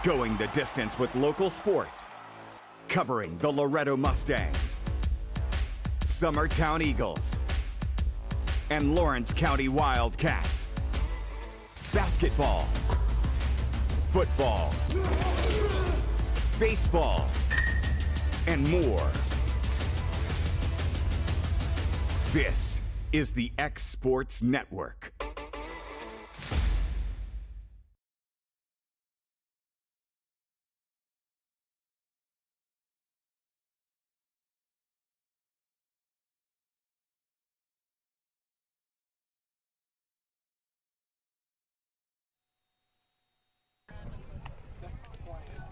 Going the distance with local sports. Covering the Loretto Mustangs, Summertown Eagles, and Lawrence County Wildcats. Basketball, football, baseball, and more. This is the X Sports Network.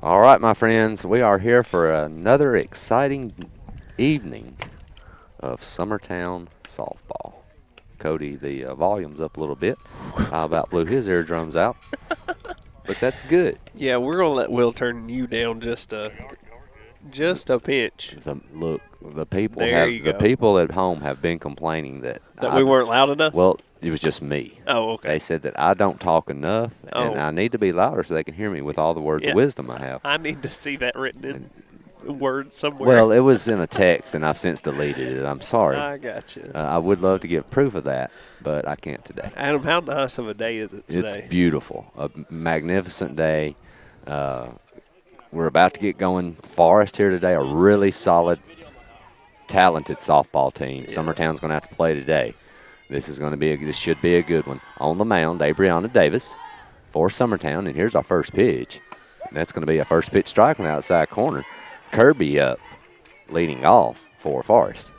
All right, my friends, we are here for another exciting evening of Summertown softball. Cody, the volume's up a little bit. I about blew his eardrums out, but that's good. Yeah, we're gonna let Will turn you down just a pinch. The people the people at home have been complaining that we weren't loud enough. Well, it was just me. Oh, okay. They said that I don't talk enough, and I need to be louder so they can hear me with all the words of wisdom I have. I need to see that written in words somewhere. Well, it was in a text, and I've since deleted it. I'm sorry. I got you. I would love to give proof of that, but I can't today. Adam, how nice of a day is it today? It's beautiful. A magnificent day. We're about to get going. Forrest here today, a really solid, talented softball team. Yeah. Summertown's going to have to play today. This should be a good one. On the mound, Abriana Davis for Summertown, and here's our first pitch. And that's going to be a first pitch strike on the outside corner. Kirby up, leading off for Forrest.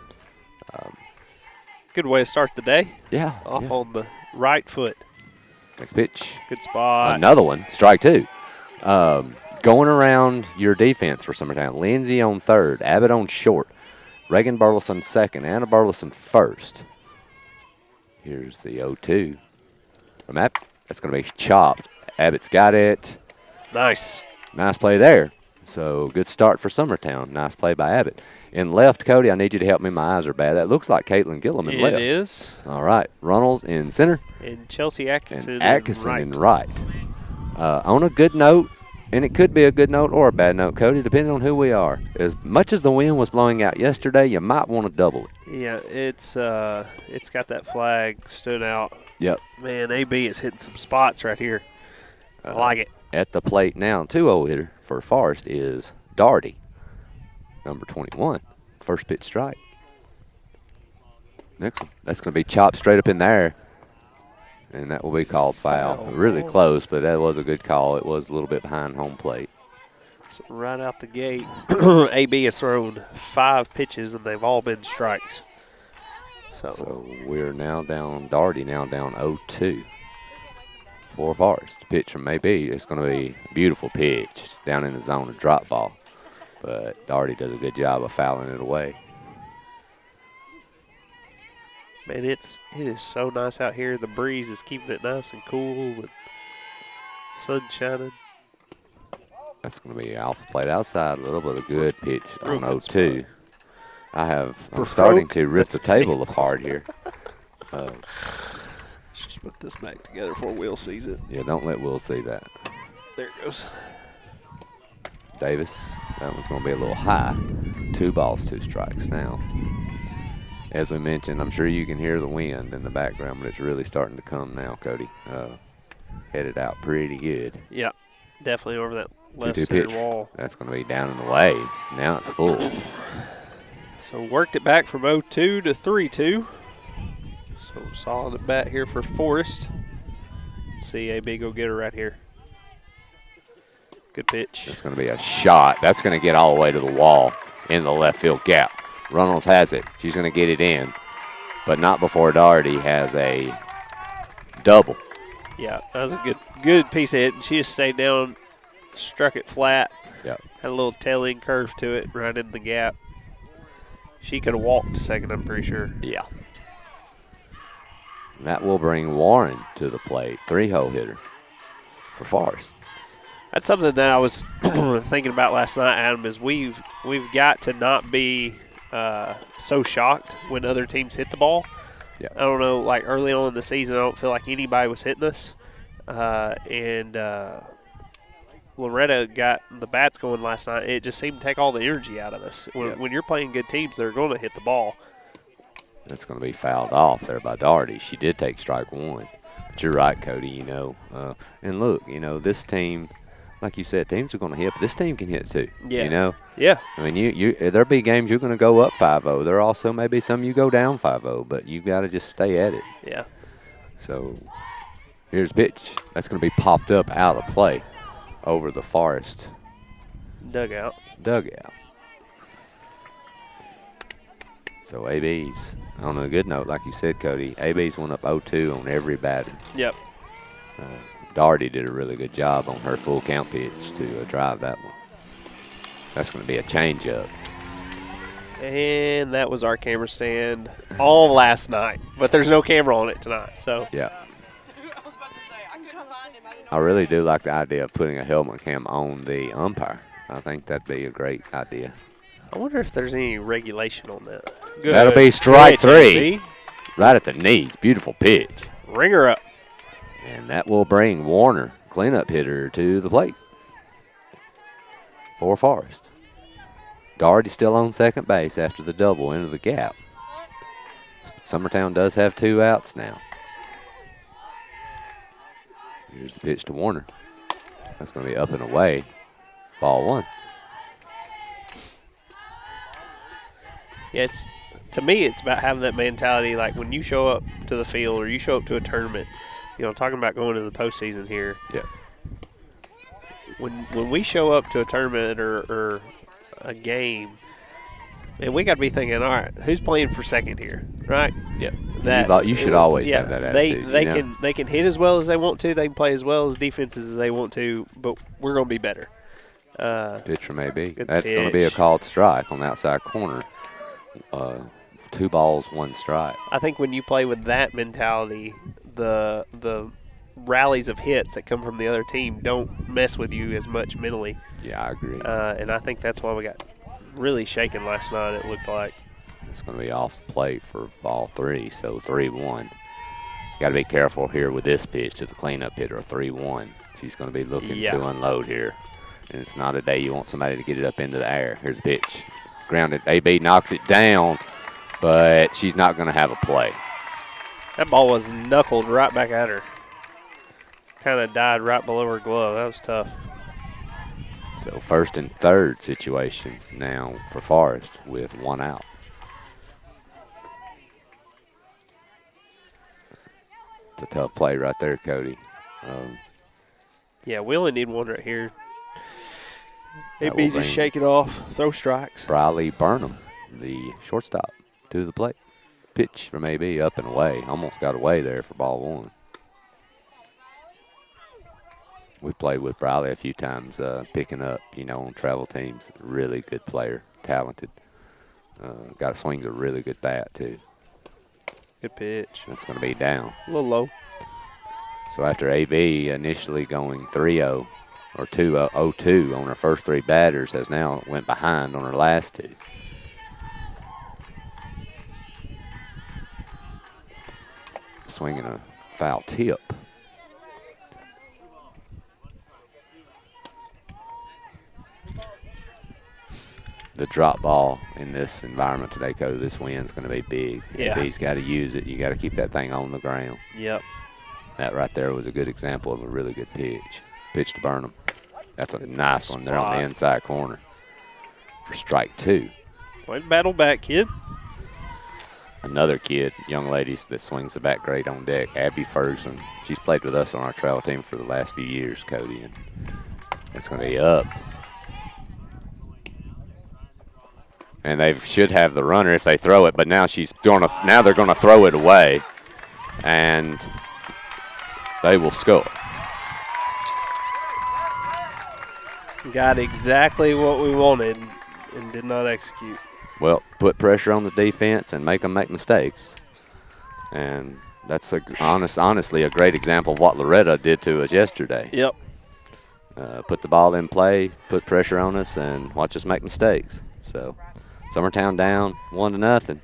Good way to start the day. Yeah. On the right foot. Next pitch. Good spot. Another one, strike two. Going around your defense for Summertown. Lindsay on third, Abbott on short, Reagan Burleson second, Anna Burleson first. Here's the 0-2 from Abbott. That's going to be chopped. Abbott's got it. Nice. Nice play there. So good start for Summertown. Nice play by Abbott. In left, Cody, I need you to help me. My eyes are bad. That looks like Caitlin Gillum in left. It is. All right. Runnels in center. And Chelsea Atkinson in right. On a good note, and it could be a good note or a bad note, Cody, depending on who we are. As much as the wind was blowing out yesterday, you might want to double it. Yeah, it's got that flag stood out. Yep. Man, AB is hitting some spots right here. I like it. At the plate now, 2-0 hitter for Forrest is Daugherty, number 21. First pitch strike. Next one. That's going to be chopped straight up in there. And that will be called foul. Really close, but that was a good call. It was a little bit behind home plate. So right out the gate, AB has thrown 5 pitches, and they've all been strikes. So we're now down, Daugherty now down 0-2 for Forrest. Pitch from AB. It's going to be a beautiful pitch down in the zone, a drop ball. But Daugherty does a good job of fouling it away. Man, it is so nice out here. The breeze is keeping it nice and cool with sun shining. That's going to be off the plate outside a little, but a good pitch on 0-2. I'm starting to rip the table apart here. Let's just put this back together before Will sees it. Yeah, don't let Will see that. There it goes. Davis, that one's going to be a little high. 2 balls, 2 strikes now. As we mentioned, I'm sure you can hear the wind in the background, but it's really starting to come now, Cody. Headed out pretty good. Yeah, definitely over that left 2-2 center pitch. wall. That's going to be down and away. Now it's full. So worked it back from 0-2 to 3-2. So solid at bat here for Forrest. Let's see AB go get her right here. Good pitch. That's going to be a shot. That's going to get all the way to the wall in the left field gap. Runnels has it. She's going to get it in, but not before Daugherty has a double. Yeah, that was a good piece of hit. She just stayed down, struck it flat. Yep. Had a little tail-end curve to it right in the gap. She could have walked to second, I'm pretty sure. Yeah. And that will bring Warren to the plate, 3-hole hitter for Forrest. That's something that I was thinking about last night, Adam, is we've got to not be so shocked when other teams hit the ball. Yeah. I don't know, like early on in the season, I don't feel like anybody was hitting us. Loretta got the bats going last night, it just seemed to take all the energy out of us. When you're playing good teams, they're going to hit the ball. That's going to be fouled off there by Doherty. She did take strike one. But you're right, Cody, and look, this team, like you said, teams are going to hit, but this team can hit too. Yeah. Yeah. I mean, there'll be games you're going to go up 5-0. There also may be some you go down 5-0, but you've got to just stay at it. Yeah. So here's pitch. That's going to be popped up out of play over the Forrest dugout. So AB's on a good note, like you said, Cody. AB's went up 0-2 on every batter. Yep. Doherty did a really good job on her full count pitch to drive that one. That's going to be a changeup. And that was our camera stand all last night, but there's no camera on it tonight. So yeah. I really do like the idea of putting a helmet cam on the umpire. I think that'd be a great idea. I wonder if there's any regulation on that. Good. That'll be strike three. Right at the knees. Beautiful pitch. Ring her up. And that will bring Warner, cleanup hitter, to the plate for Forrest. Doherty still on second base after the double into the gap. Summertown does have 2 outs now. Here's the pitch to Warner. That's going to be up and away. Ball 1. Yes, to me, it's about having that mentality. Like when you show up to the field or you show up to a tournament, talking about going to the postseason here. Yeah. When we show up to a tournament or a game, and we got to be thinking, all right, who's playing for second here, right? Yeah. You should always have that attitude. They can hit as well as they want to. They can play as well as defenses as they want to, but we're going to be better. Pitch from AB. That's going to be a called strike on the outside corner. 2 balls, 1 strike. I think when you play with that mentality, the rallies of hits that come from the other team don't mess with you as much mentally. Yeah, I agree. And I think that's why we got really shaken last night, it looked like. It's going to be off the plate for ball 3, so 3-1. Got to be careful here with this pitch to the cleanup hitter, 3-1. She's going to be looking to unload here. And it's not a day you want somebody to get it up into the air. Here's the pitch. Grounded. AB knocks it down, but she's not going to have a play. That ball was knuckled right back at her. Kind of died right below her glove. That was tough. So first and third situation now for Forrest with 1 out. It's a tough play right there, Cody. Yeah, we only need 1 right here. AB just shake it off, throw strikes. Briley Burnham, the shortstop, to the plate. Pitch from AB up and away. Almost got away there for ball 1. We've played with Briley a few times, picking up, on travel teams. Really good player, talented. Got to swing a really good bat, too. Good pitch. That's going to be down. A little low. So after AB initially going 3-0 or 2-0-2 on her first 3 batters, has now went behind on her last 2. Swinging a foul tip. The drop ball in this environment today, Cody, this wind's going to be big. Yeah. He's got to use it. You got to keep that thing on the ground. Yep. That right there was a good example of a really good pitch. Pitch to Burnham. That's a nice one there on the inside corner for strike 2. Way to battle back, kid. Another kid, young ladies that swings the bat great on deck, Abby Ferguson. She's played with us on our travel team for the last few years, Cody, and it's going to be up. And they should have the runner if they throw it, but now they're going to throw it away, and they will score. Got exactly what we wanted and did not execute. Well, put pressure on the defense and make them make mistakes. And that's honestly a great example of what Loretta did to us yesterday. Yep. Put the ball in play, put pressure on us, and watch us make mistakes. So Summertown down 1-0.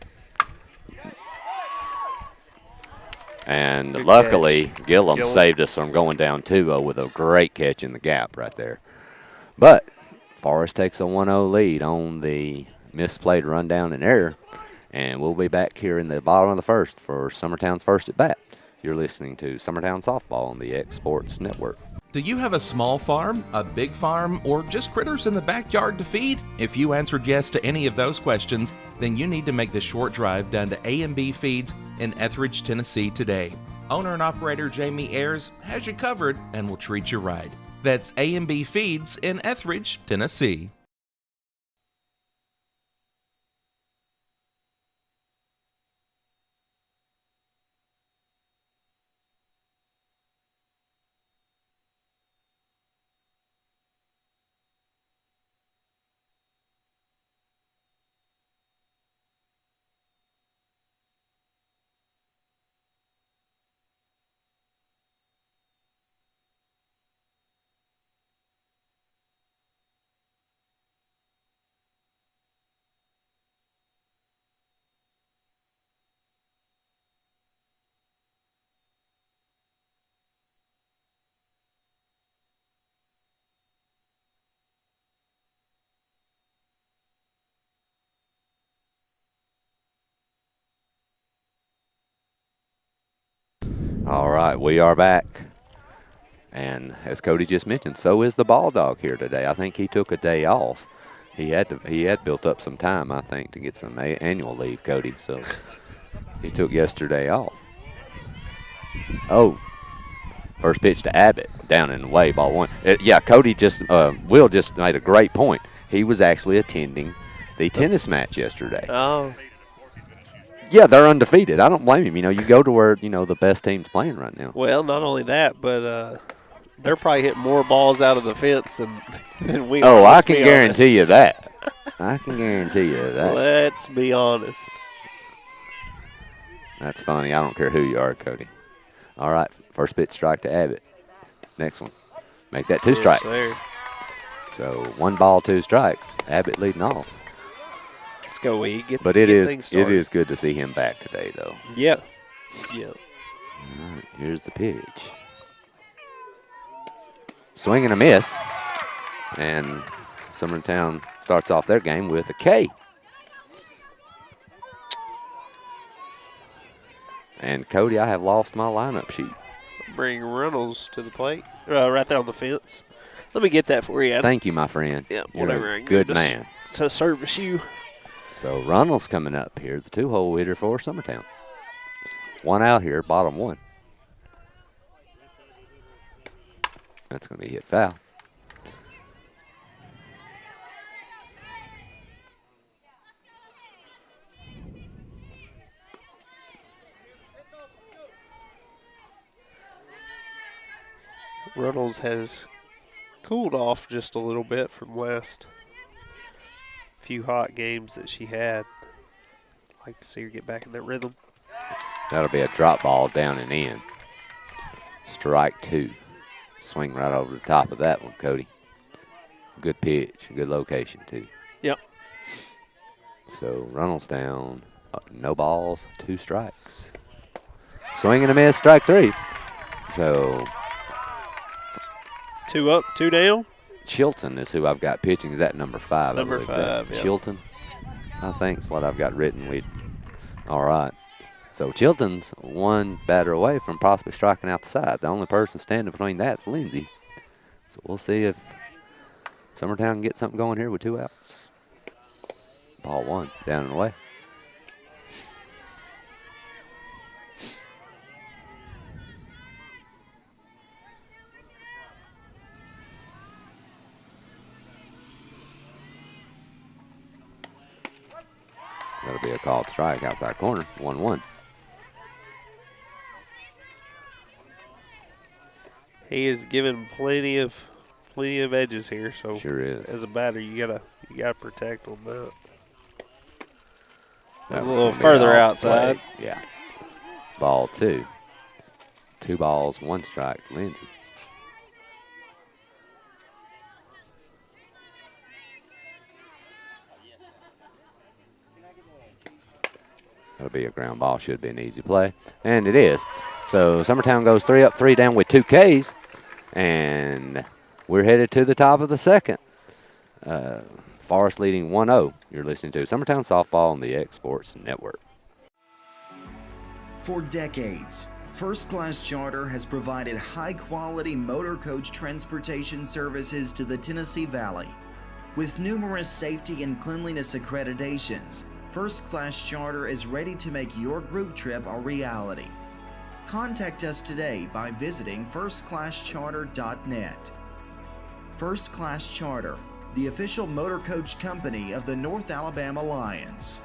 And Good luckily, catch. Gillum saved us from going down 2-0 with a great catch in the gap right there. But Forrest takes a 1-0 lead on the misplayed rundown and error. And we'll be back here in the bottom of the first for Summertown's first at bat. You're listening to Summertown Softball on the X Sports Network. Do you have a small farm, a big farm, or just critters in the backyard to feed? If you answered yes to any of those questions, then you need to make the short drive down to A&B Feeds in Etheridge, Tennessee today. Owner and operator Jamie Ayers has you covered and will treat you right. That's A&B Feeds in Etheridge, Tennessee. All right, we are back. And as Cody just mentioned, so is the ball dog here today. I think he took a day off. He had built up some time, I think, to get some annual leave, Cody. So he took yesterday off. Oh, first pitch to Abbott, down and away, ball one. Cody Will just made a great point. He was actually attending the tennis match yesterday. Oh. Yeah, they're undefeated. I don't blame him. You go to where, the best team's playing right now. Well, not only that, but they're probably hitting more balls out of the fence than we are. Oh, I can guarantee you that. I can guarantee you that. Let's be honest. That's funny. I don't care who you are, Cody. All right, first pitch strike to Abbott. Next one. Make that two strikes. Sir. So 1 ball, 2 strikes. Abbott leading off. Let's go, E. But it is good to see him back today, though. Yeah. Yeah. All right, here's the pitch. Swing and a miss. And Summertown starts off their game with a K. And, Cody, I have lost my lineup sheet. Bring Reynolds to the plate. Right there on the fence. Let me get that for you, Adam. Thank you, my friend. Yeah, You're whatever. a good man. To service you. So Runnels coming up here, the 2-hole hitter for Summertown. 1 out here, bottom 1. That's going to be hit foul. Reynolds has cooled off just a little bit from last few hot games that she had. I'd like to see her get back in that rhythm. That'll be a drop ball down and in. Strike 2. Swing right over the top of that one, Cody. Good pitch, good location, too. Yep. So Reynolds down, no balls, 2 strikes. Swing and a miss, strike 3. So 2 up, 2 down. Chilton is who I've got pitching. Is that number 5? Number 5, yeah. Chilton, I think is what I've got written. All right. So Chilton's 1 batter away from possibly striking out the side. The only person standing between that's Lindsay. So we'll see if Summertown can get something going here with 2 outs. Ball 1, down and away. That'll be a called strike outside corner, 1-1. He is given plenty of edges here. So sure is. As a batter, you gotta protect on that. That's a was little gonna be further off outside. play. Yeah. Ball 2. 2 balls, 1 strike to Lindsay. That'll be a ground ball. Should be an easy play. And it is. So Summertown goes 3 up, 3 down with 2 Ks. And we're headed to the top of the second. Forrest leading 1-0. You're listening to Summertown Softball on the X Sports Network. For decades, First Class Charter has provided high-quality motor coach transportation services to the Tennessee Valley. With numerous safety and cleanliness accreditations, First Class Charter is ready to make your group trip a reality. Contact us today by visiting firstclasscharter.net. First Class Charter, the official motor coach company of the North Alabama Lions.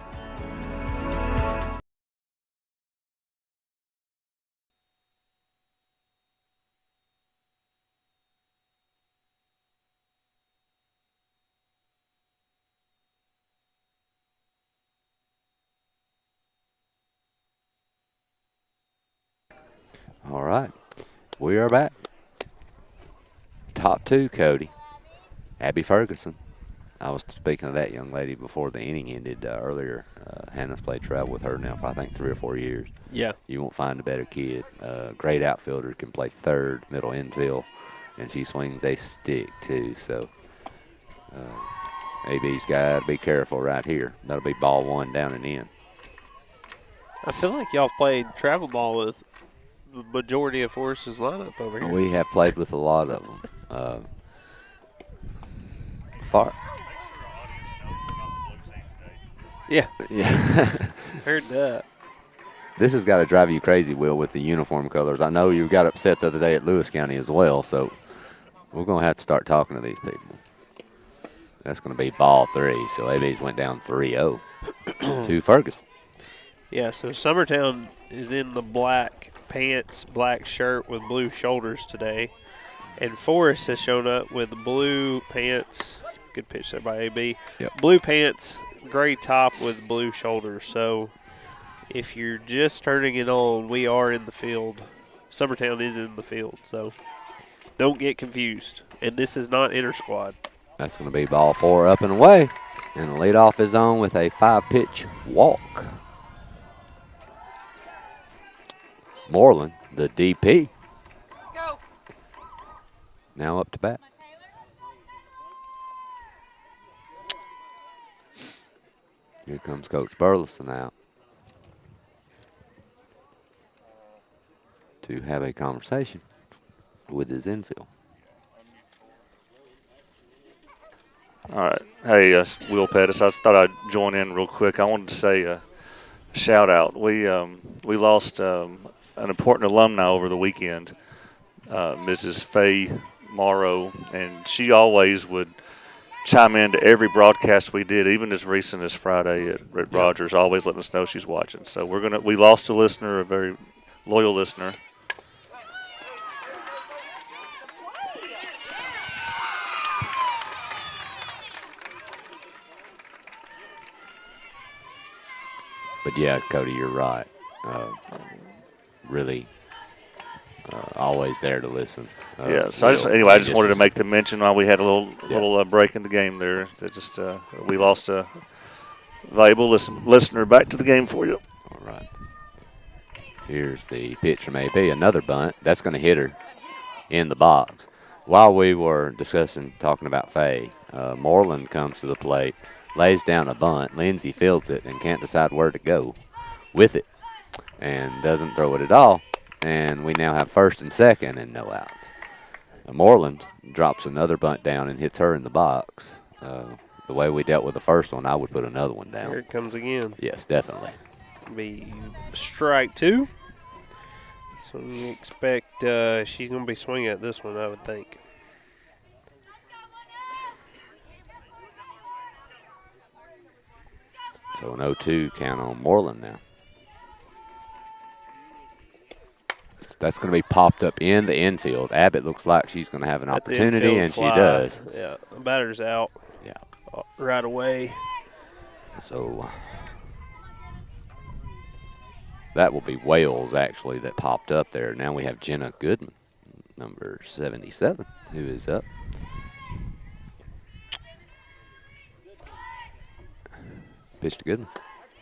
All right, we are back. Top two, Cody. Abby Ferguson. I was speaking of that young lady before the inning ended earlier. Hannah's played travel with her now for I think 3 or 4 years. Yeah. You won't find a better kid. Great outfielder, can play third, middle infield, and she swings a stick too. So AB's got to be careful right here. That'll be ball one down and in. I feel like y'all played travel ball with the majority of Forrest's lineup over here. We have played with a lot of them. Yeah. Yeah. Heard that. This has got to drive you crazy, Will, with the uniform colors. I know you got upset the other day at Lewis County as well, so we're going to have to start talking to these people. That's going to be ball 3, so AB's went down 3-0 to Ferguson. Yeah, so Summertown is in the black pants, black shirt with blue shoulders today. And Forrest has shown up with blue pants. Good pitch there by AB. Yep. Blue pants, gray top with blue shoulders. So if you're just turning it on, we are in the field. Summertown is in the field, so don't get confused. And this is not inter-squad. That's going to be ball 4 up and away. And the leadoff is on with a 5-pitch walk. Moreland, the DP. Let's go. Now up to bat. Here comes Coach Burleson out to have a conversation with his infield. All right. Hey, Will Pettis. I thought I'd join in real quick. I wanted to say a shout out. We lost an important alumni over the weekend, Mrs. Faye Morrow, and she always would chime in to every broadcast we did, even as recent as Friday at Rogers, always letting us know she's watching. So we lost a listener, a very loyal listener. But yeah, Cody, you're right. Really, always there to listen. Yeah. So I just wanted to make the mention while we had a little break in the game there. That just we lost a valuable listener. Back to the game for you. All right. Here's the pitch from AB. Another bunt. That's going to hit her in the box. While we were talking about Faye, Moreland comes to the plate, lays down a bunt. Lindsay fields it and can't decide where to go with it and doesn't throw it at all. And we now have first and second and no outs. Moreland drops another bunt down and hits her in the box. The way we dealt with the first one, I would put another one down. Here it comes again. Yes, definitely. It's going to be strike 2. So we expect she's going to be swinging at this one, I would think. So an 0-2 count on Moreland now. That's going to be popped up in the infield. Abbott looks like she's going to have an opportunity, and fly. she does. Yeah, the batter's out. Yeah. Right away. So that will be Wales, actually, that popped up there. Now we have Jenna Goodman, number 77, who is up. Pitch to Goodman.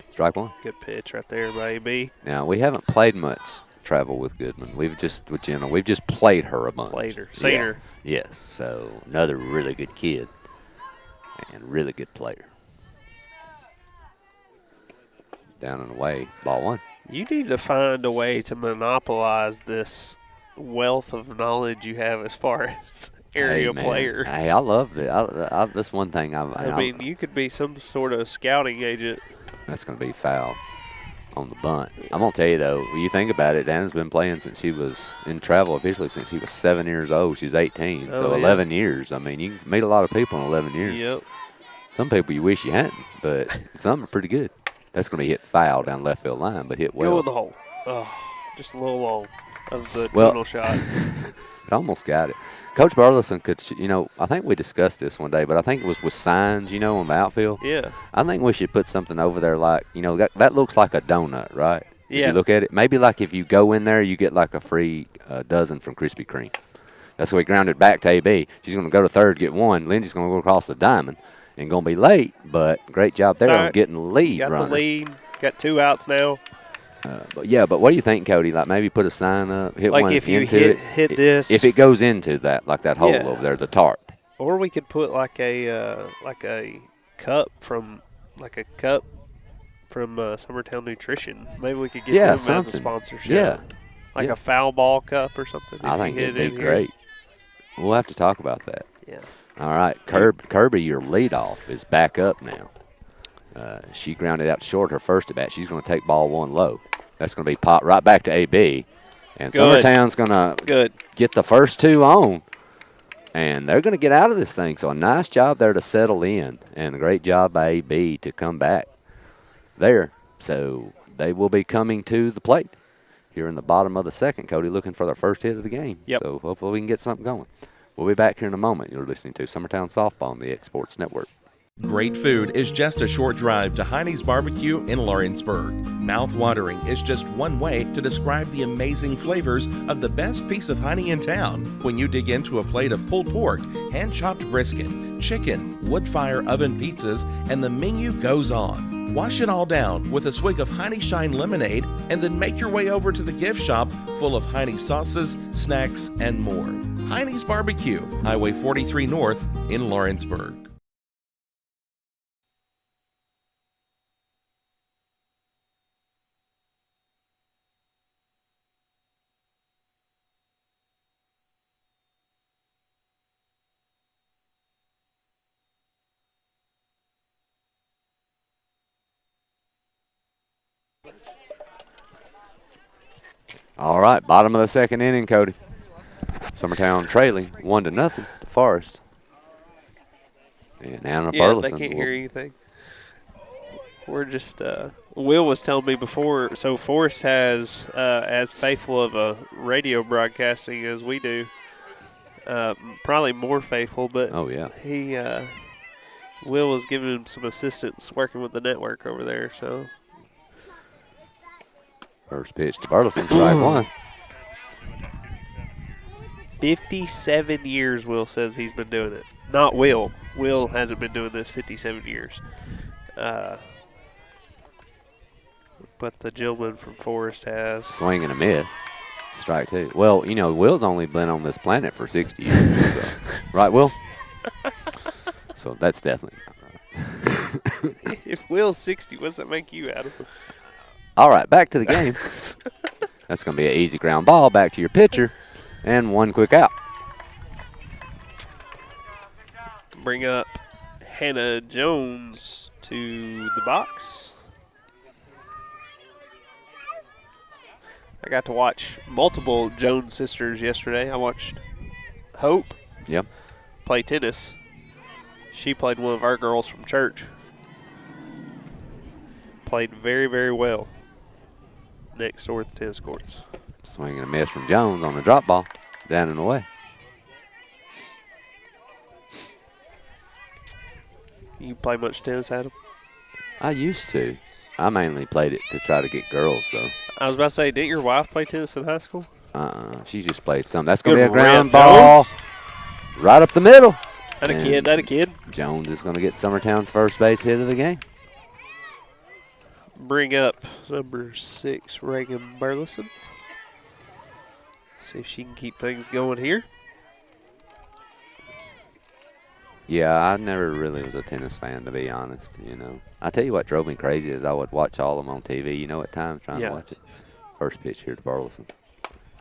Strike 1. Good pitch right there by AB. Now, we haven't played much travel with Goodman. We've just played her a bunch. Played her. Seen her. Yes, so another really good kid. and really good player. Down and away, ball one. You need to find a way to monopolize this wealth of knowledge you have as far as area man. players. Hey, I love it. That's one thing. I mean, you could be some sort of scouting agent. That's going to be foul on the bunt. I'm going to tell you, though, when you think about it, Dana's been playing since she was in travel officially since he was 7 years old. She's 18, so yeah. 11 years. I mean, you can meet a lot of people in 11 years. Yep. Some people you wish you hadn't, but some are pretty good. That's going to be hit foul down left field line, but hit well. Go in the hole. Oh, just a little long of the Well, tunnel shot. It almost got it. Coach Burleson could, I think we discussed this one day, but I think it was with signs, on the outfield. Yeah. I think we should put something over there like, that looks like a donut, right? Yeah. If you look at it, maybe like if you go in there, you get like a free dozen from Krispy Kreme. That's why we grounded back to AB. She's going to go to third, get one. Lindsay's going to go across the diamond and going to be late, but great job there on getting the lead Got runner. the lead. Got 2 outs now. But what do you think, Cody? Like maybe put a sign up, hit Like one if you into it. hit this. If it goes into that, like that hole Yeah. over there, the tarp. Or we could put like a cup from Summertown Nutrition. Maybe we could get them as a something. sponsorship. Yeah. Like Yeah. a foul ball cup or something. I if think you hit it'd it be in here. great. We'll have to talk about that. Yeah. All right, Kirby, your leadoff is back up now. She grounded out short her first at bat. She's going to take ball one low. That's going to be popped right back to AB. And Good. Summertown's going to get the first 2 on. And they're going to get out of this thing. So a nice job there to settle in. And a great job by AB to come back there. So they will be coming to the plate here in the bottom of the second, Cody, looking for their first hit of the game. Yep. So hopefully we can get something going. We'll be back here in a moment. You're listening to Summertown Softball on the X Sports Network. Great food is just a short drive to Heine's Barbecue in Lawrenceburg. Mouth-watering is just one way to describe the amazing flavors of the best piece of Heine in town. When you dig into a plate of pulled pork, hand-chopped brisket, chicken, wood-fire oven pizzas, and the menu goes on. Wash it all down with a swig of Heine Shine lemonade and then make your way over to the gift shop full of Heine sauces, snacks, and more. Heine's Barbecue, Highway 43 North in Lawrenceburg. All right, bottom of the second inning, Cody. Summertown trailing 1-0 to Forrest. And Anna Burleson. They can't hear anything. We're just Will was telling me before, so Forrest has as faithful of a radio broadcasting as we do. Probably more faithful, but Oh, yeah. he Will was giving him some assistance working with the network over there, so First pitch to Burleson, strike one. 57 years, Will says he's been doing it. Not Will. Will hasn't been doing this 57 years. But the gentleman from Forrest has. Swing and a miss. Strike two. Well, Will's only been on this planet for 60 years. So. Right, Will? So that's definitely not right. If Will's 60, what's that make you, Adam? All right, back to the game. That's going to be an easy ground ball. Back to your pitcher. And one quick out. Bring up Hannah Jones to the box. I got to watch multiple Jones sisters yesterday. I watched Hope play tennis. She played one of our girls from church. Played very, very well next door at the tennis courts. Swing and a miss from Jones on the drop ball. Down and away. You play much tennis, Adam? I used to. I mainly played it to try to get girls, though. I was about to say, didn't your wife play tennis in high school? She just played some. That's going to be a Good ground rip, ball Jones. right up the middle. That a And kid, that a kid. Jones is going to get Summertown's first base hit of the game. Bring up number 6, Reagan Burleson. See if she can keep things going here. Yeah, I never really was a tennis fan, to be honest. I tell you what drove me crazy is I would watch all of them on TV. At times trying to watch it. First pitch here to Burleson.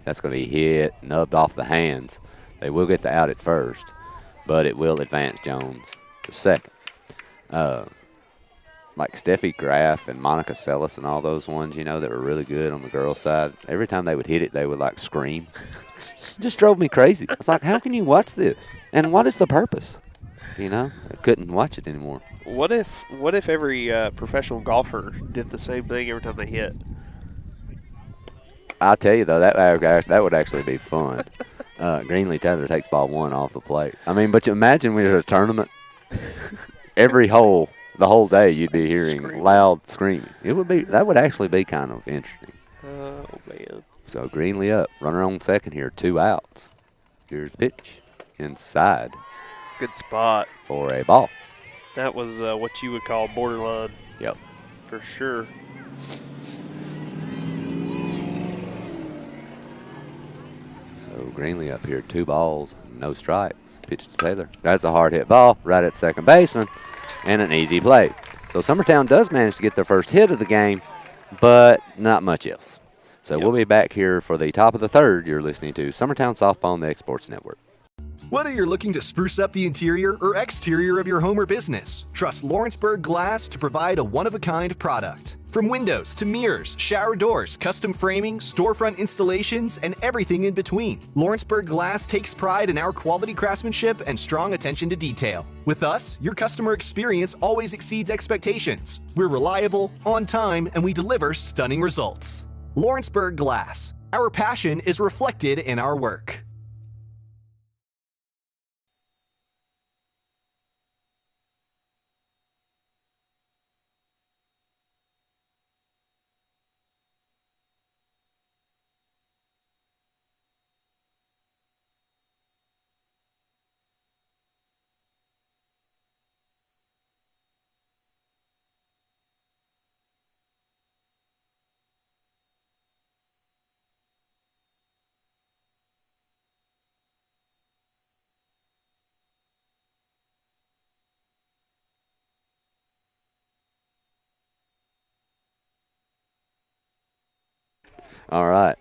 That's going to be hit, nubbed off the hands. They will get the out at first, but it will advance Jones to second. Like Steffi Graf and Monica Sellis and all those ones, that were really good on the girls' side. Every time they would hit it, they would scream. Just drove me crazy. I was like, how can you watch this? And what is the purpose? I couldn't watch it anymore. What if every professional golfer did the same thing every time they hit? I'll tell you, though, that would actually be fun. Greenlee Taylor takes ball 1 off the plate. But you imagine when there's a tournament, every hole, the whole day, you'd be hearing loud screaming. That would actually be kind of interesting. Oh, man. So Greenlee up, runner on second here, 2 outs. Here's the pitch, inside. Good spot. For a ball. That was what you would call borderline. Yep. For sure. So Greenlee up here, 2 balls, no strikes. Pitch to Taylor. That's a hard hit ball right at second baseman, and an easy play. So Summertown does manage to get their first hit of the game, but not much else. So we'll be back here for the top of the third. You're listening to Summertown Softball on the X-Sports Network. Whether you're looking to spruce up the interior or exterior of your home or business, trust Lawrenceburg Glass to provide a one-of-a-kind product. From windows to mirrors, shower doors, custom framing, storefront installations, and everything in between, Lawrenceburg Glass takes pride in our quality craftsmanship and strong attention to detail. With us, your customer experience always exceeds expectations. We're reliable, on time, and we deliver stunning results. Lawrenceburg Glass. Our passion is reflected in our work. All right.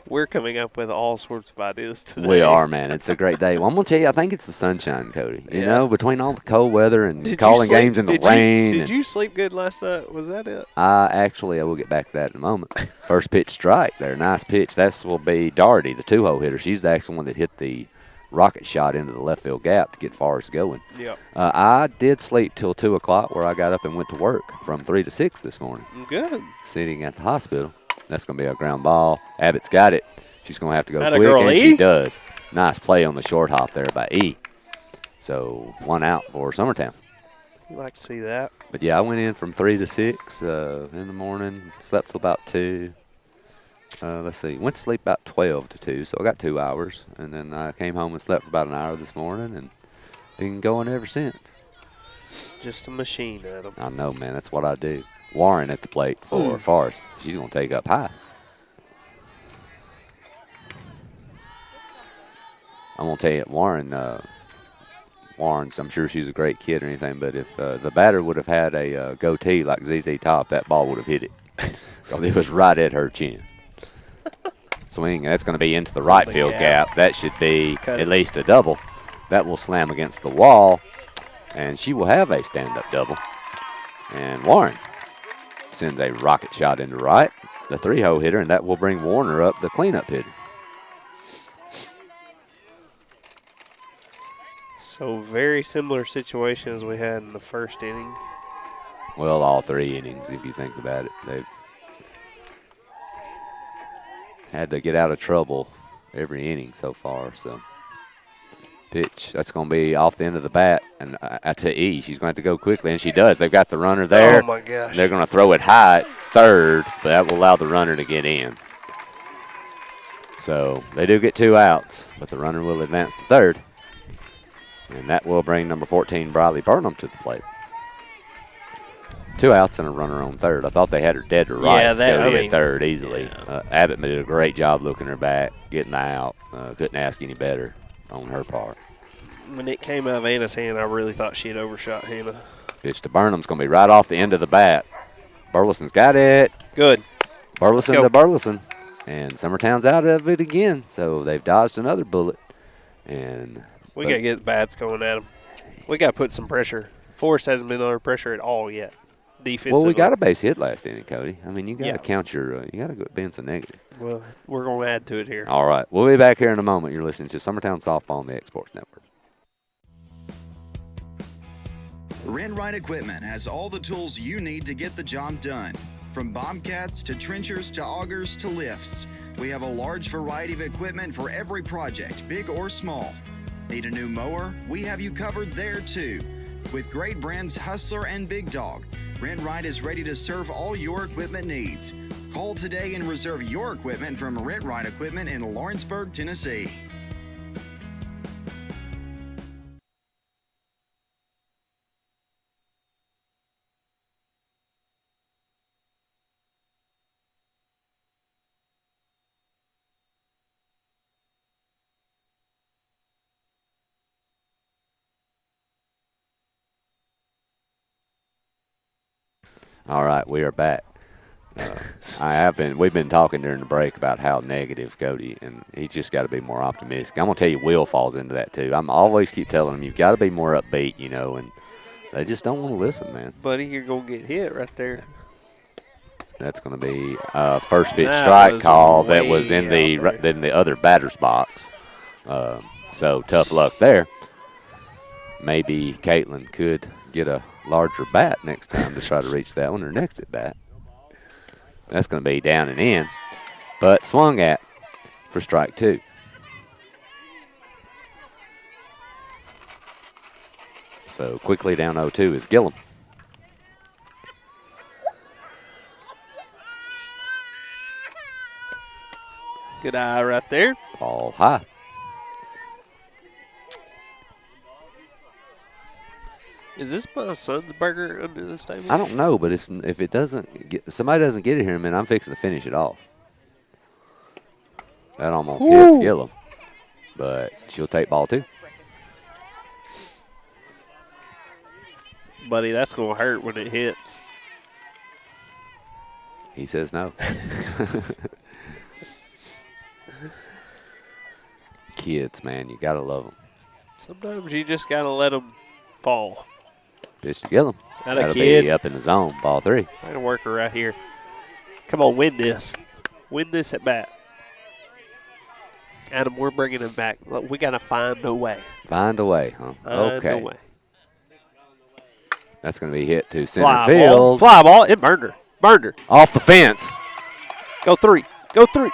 We're coming up with all sorts of ideas today. We are, man. It's a great day. Well, I'm going to tell you, I think it's the sunshine, Cody. You know, between all the cold weather and calling games in the rain. Did you sleep good last night? Was that it? I will get back to that in a moment. First pitch strike there. Nice pitch. That will be Doherty, the 2-hole hitter. She's the actual one that hit the rocket shot into the left field gap to get Forrest going. Yep. I did sleep till 2 o'clock where I got up and went to work from 3 to 6 this morning. Good. Sitting at the hospital. That's going to be a ground ball. Abbott's got it. She's going to have to go Atta quick, girl, and E. she does. Nice play on the short hop there by E. So 1 out for Summertown. You like to see that. But, yeah, I went in from 3 to 6 in the morning, slept till about 2. Let's see, went to sleep about 12 to 2, so I got 2 hours. And then I came home and slept for about an hour this morning, and been going ever since. Just a machine, Adam. I know, man. That's what I do. Warren at the plate for Forrest. She's going to take up high. I'm going to tell you, Warren's, I'm sure she's a great kid or anything, but if the batter would have had a goatee like ZZ Top, that ball would have hit it. Because it was right at her chin. Swing, that's going to be into the right field gap. That should be at least a double. That will slam against the wall, and she will have a stand-up double. And Warren sends a rocket shot into right, the 3-hole hitter, and that will bring Warner up, the cleanup hitter. So very similar situation as we had in the first inning. Well, all 3 innings, if you think about it. They've had to get out of trouble every inning so far. So pitch, that's going to be off the end of the bat. And to E, she's going to have to go quickly, and she does. They've got the runner there. Oh, my gosh. They're going to throw it high at third, but that will allow the runner to get in. So they do get 2 outs, but the runner will advance to third. And that will bring number 14, Briley Burnham, to the plate. 2 outs and a runner on third. I thought they had her dead to right. Yeah, at third easily. Yeah. Abbott did a great job looking her back, getting the out. Couldn't ask any better on her part. When it came out of Anna's hand, I really thought she had overshot Hannah. Pitch to Burnham's going to be right off the end of the bat. Burleson's got it. Good. Burleson to Burleson. And Summertown's out of it again, so they've dodged another bullet. And we got to get bats going at them. We got to put some pressure. Forrest hasn't been under pressure at all yet. Defensively. Well, we got a base hit last inning, Cody. I mean, you got to count your you got to go being some negative. Well, we're going to add to it here. All right. We'll be back here in a moment. You're listening to Summertown Softball on the X Sports Network. Renwright Equipment has all the tools you need to get the job done. From bobcats to trenchers to augers to lifts, we have a large variety of equipment for every project, big or small. Need a new mower? We have you covered there too. With great brands Hustler and Big Dog, Renwright is ready to serve all your equipment needs. Call today and reserve your equipment from Renwright Equipment in Lawrenceburg, Tennessee. All right, we are back. We've been talking during the break about how negative Cody, and he's just got to be more optimistic. I'm going to tell you, Will falls into that too. I'm always keep telling him, you've got to be more upbeat, and they just don't want to listen, man. Buddy, you're going to get hit right there. That's going to be first pitch strike call that was in the other batter's box. So tough luck there. Maybe Caitlin could get a larger bat next time to try to reach that one, or next at bat. That's going to be down and in, but swung at for strike two. So quickly down 0-2 is Gillum. Good eye right there. Ball high. Is this my son's burger under this table? I don't know, but if it doesn't somebody doesn't get it here, man, I'm fixing to finish it off. That almost hits Gillum, but she'll take ball two. Buddy, that's going to hurt when it hits. He says no. Kids, man, you got to love them. Sometimes you just got to let them fall. Pitch to Gillum. That'll be up in the zone. Ball three. Way to work her right here. Come on, win this. Win this at bat. Adam, we're bringing him back. Look, we got to find a way. Find a way, huh? Find a way. That's going to be hit to center field. Fly ball. It burned her. Burned her. Off the fence. Go three. Go three.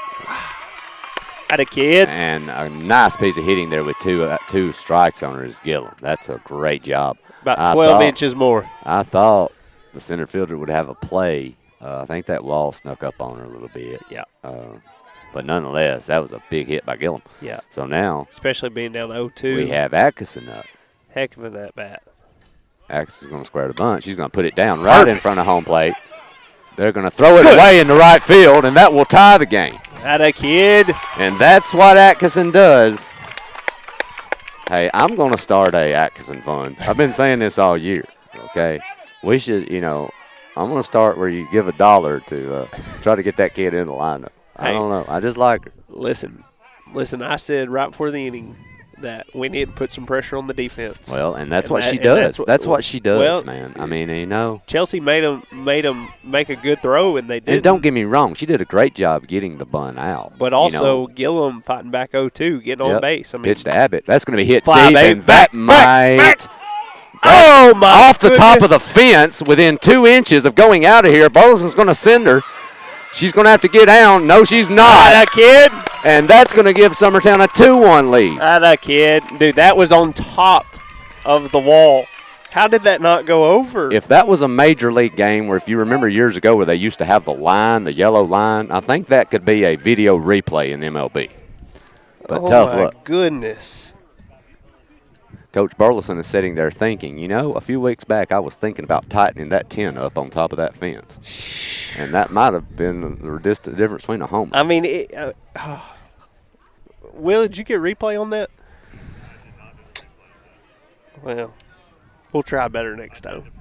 Had a kid. And a nice piece of hitting there with two strikes on her is Gillum. That's a great job. About 12 inches more. I thought the center fielder would have a play. I think that wall snuck up on her a little bit. Yeah. But nonetheless, that was a big hit by Gillum. Yeah. So now, especially being down 0-2. we have Atkinson up. Heck of a that bat. Atkinson's going to square the bunt. She's going to put it down right in front of home plate. They're going to throw it away in the right field, and that will tie the game. Had a kid. And that's what Atkinson does. Hey, I'm going to start a Atkinson fund. I've been saying this all year, okay? We should, I'm going to start where you give $1 to try to get that kid in the lineup. I don't know. I just like her. Listen, I said right before the inning that we need to put some pressure on the defense. Well, and that's what she does. That's what she does, man. I mean, Chelsea made them make a good throw, and they did. And don't get me wrong, she did a great job getting the bunt out. But also, Gillum fighting back 0-2, getting on base. I mean, pitch to Abbott. That's going to be hit deep, and that might. Oh, my off the top of the fence, within 2 inches of going out of here. Burleson's going to send her. She's going to have to get down. No, she's not. That kid. And that's going to give Summertown a 2-1 lead. That kid. Dude, that was on top of the wall. How did that not go over? If that was a major league game where, if you remember years ago where they used to have the line, the yellow line, I think that could be a video replay in MLB. But tough luck. Oh, my goodness. Coach Burleson is sitting there thinking, a few weeks back I was thinking about tightening that 10 up on top of that fence. And that might have been the difference between a home. I mean, Will, did you get replay on that? Well, we'll try better next time.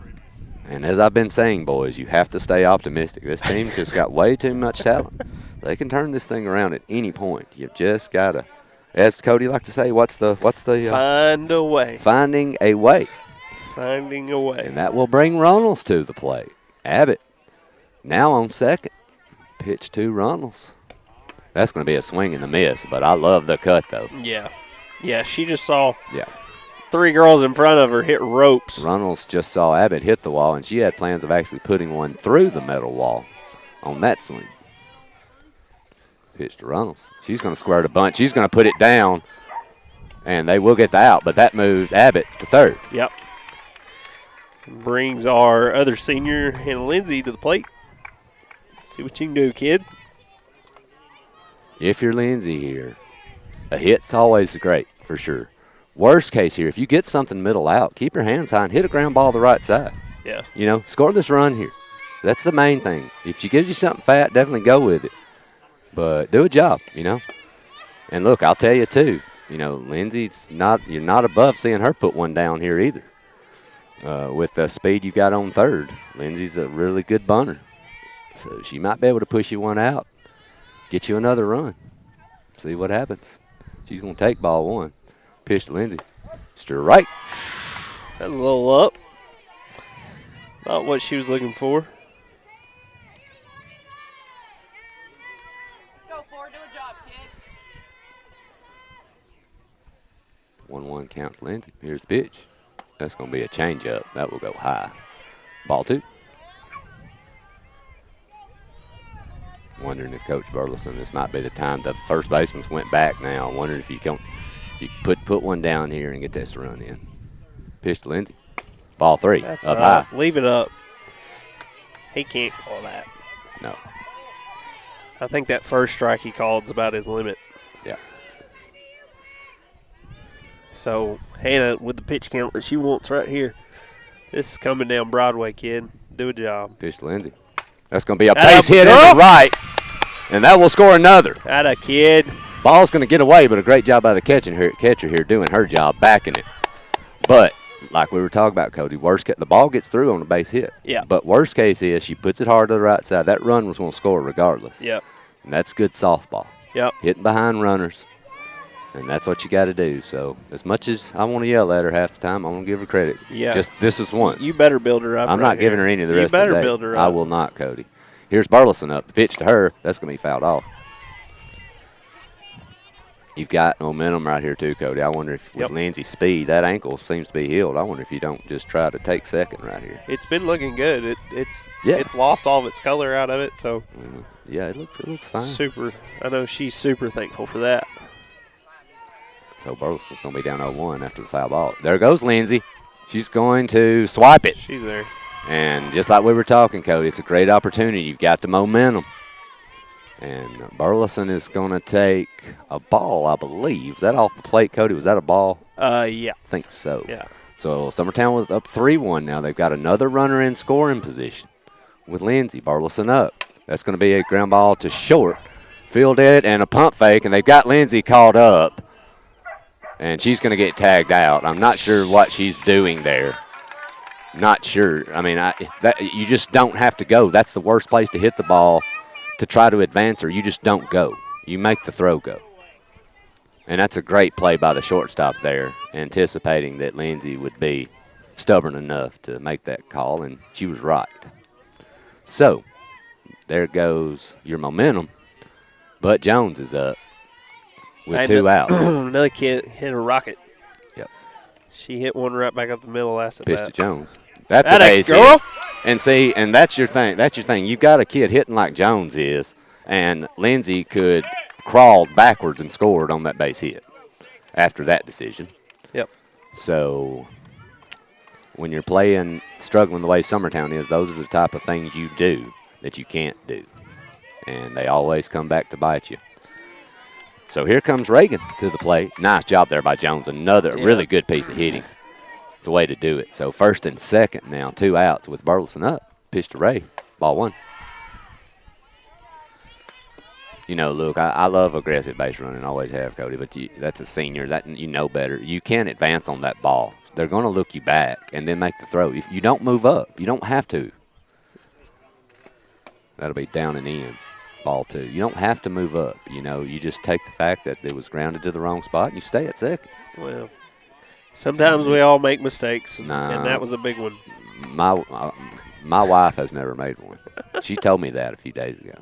And as I've been saying, boys, you have to stay optimistic. This team's just got way too much talent. They can turn this thing around at any point. You've just got to, as Cody likes to say, what's the Find a way. Finding a way. Finding a way. And that will bring Runnels to the plate. Abbott now on second. Pitch to Runnels. That's going to be a swing and a miss, but I love the cut, though. Yeah. Yeah, she just saw Yeah. 3 girls in front of her hit ropes. Runnels just saw Abbott hit the wall, and she had plans of actually putting one through the metal wall on that swing. Pitch to Runnels. She's going to square the bunt. She's going to put it down, and they will get the out, but that moves Abbott to third. Yep. Brings our other senior, Hannah Lindsay, to the plate. See what you can do, kid. If you're Lindsay here, a hit's always great, for sure. Worst case here, if you get something middle out, keep your hands high and hit a ground ball to the right side. Yeah. You know, score this run here. That's the main thing. If she gives you something fat, definitely go with it. But do a job, you know. And look, I'll tell you too, you know, Lindsay's you're not above seeing her put one down here either. With the speed you got on third, Lindsay's a really good bunter. So she might be able to push you one out, get you another run. See what happens. She's going to take ball one. Pitch to Lindsay. Strike. That was a little up. Not what she was looking for. Let's go, Ford. Do a job, kid. 1-1 count to Lindsay. Here's the pitch. That's going to be a changeup. That will go high. Ball 2. Wondering if Coach Burleson, this might be the time. The first baseman's went back now. Wondering if you put one down here and get this run in. Pitch to Lindsay. Ball 3. That's up high. Leave it up. He can't call that. No. I think that first strike he called is about his limit. Yeah. So, Hannah, with the pitch count that she wants right here, this is coming down Broadway, kid. Do a job. Pitch to Lindsay. That's going to be a base hit into right, and that will score another. Atta kid. Ball's going to get away, but a great job by the catcher here doing her job, backing it. But, like we were talking about, Cody, the ball gets through on a base hit. Yeah. But worst case is she puts it hard to the right side. That run was going to score regardless. Yep. And that's good softball. Yep. Hitting behind runners. And that's what you got to do. So, as much as I want to yell at her half the time, I'm going to give her credit. Yeah. Just this is once. You better build her up. I'm not giving her any of the rest of the day. You better build her up. I will not, Cody. Here's Burleson up. The pitch to her. That's going to be fouled off. You've got momentum right here too, Cody. I wonder if with Lindsay's speed, that ankle seems to be healed. I wonder if you don't just try to take second right here. It's been looking good. It's lost all of its color out of it. So yeah, it looks fine. Super. I know she's super thankful for that. So Burleson's going to be down 0-1 after the foul ball. There goes Lindsay. She's going to swipe it. She's there. And just like we were talking, Cody, it's a great opportunity. You've got the momentum. And Burleson is going to take a ball, I believe. Is that off the plate, Cody? Was that a ball? Yeah. I think so. Yeah. So Summertown was up 3-1 now. They've got another runner in scoring position with Lindsay. Burleson up. That's going to be a ground ball to short. Fielded and a pump fake, and they've got Lindsay called up. And she's going to get tagged out. I'm not sure what she's doing there. Not sure. I mean, you just don't have to go. That's the worst place to hit the ball to try to advance her. You just don't go. You make the throw go. And that's a great play by the shortstop there, anticipating that Lindsay would be stubborn enough to make that call, and she was right. So, there goes your momentum. But Jones is up with 2 outs. Another kid hit a rocket. Yep. She hit one right back up the middle last at Pitch bat. to Jones. That's a base hit. And see, and that's your thing. That's your thing. You've got a kid hitting like Jones is, and Lindsay could crawled backwards and scored on that base hit after that decision. Yep. So when you're playing, struggling the way Summertown is, those are the type of things you do that you can't do. And they always come back to bite you. So here comes Reagan to the plate. Nice job there by Jones. Another really good piece of hitting. It's the way to do it. So first and second now, 2 outs with Burleson up. Pitch to Ray. Ball 1. You know, look, I love aggressive base running, always have, Cody, but that's a senior. That you know better. You can't advance on that ball. they're going to look you back and then make the throw. If you don't move up, you don't have to. That'll be down and in, ball 2. You don't have to move up. You know, you just take the fact that it was grounded to the wrong spot and you stay at second. Well, sometimes we all make mistakes, and Nah. that was a big one. My wife has never made one. She told me that a few days ago.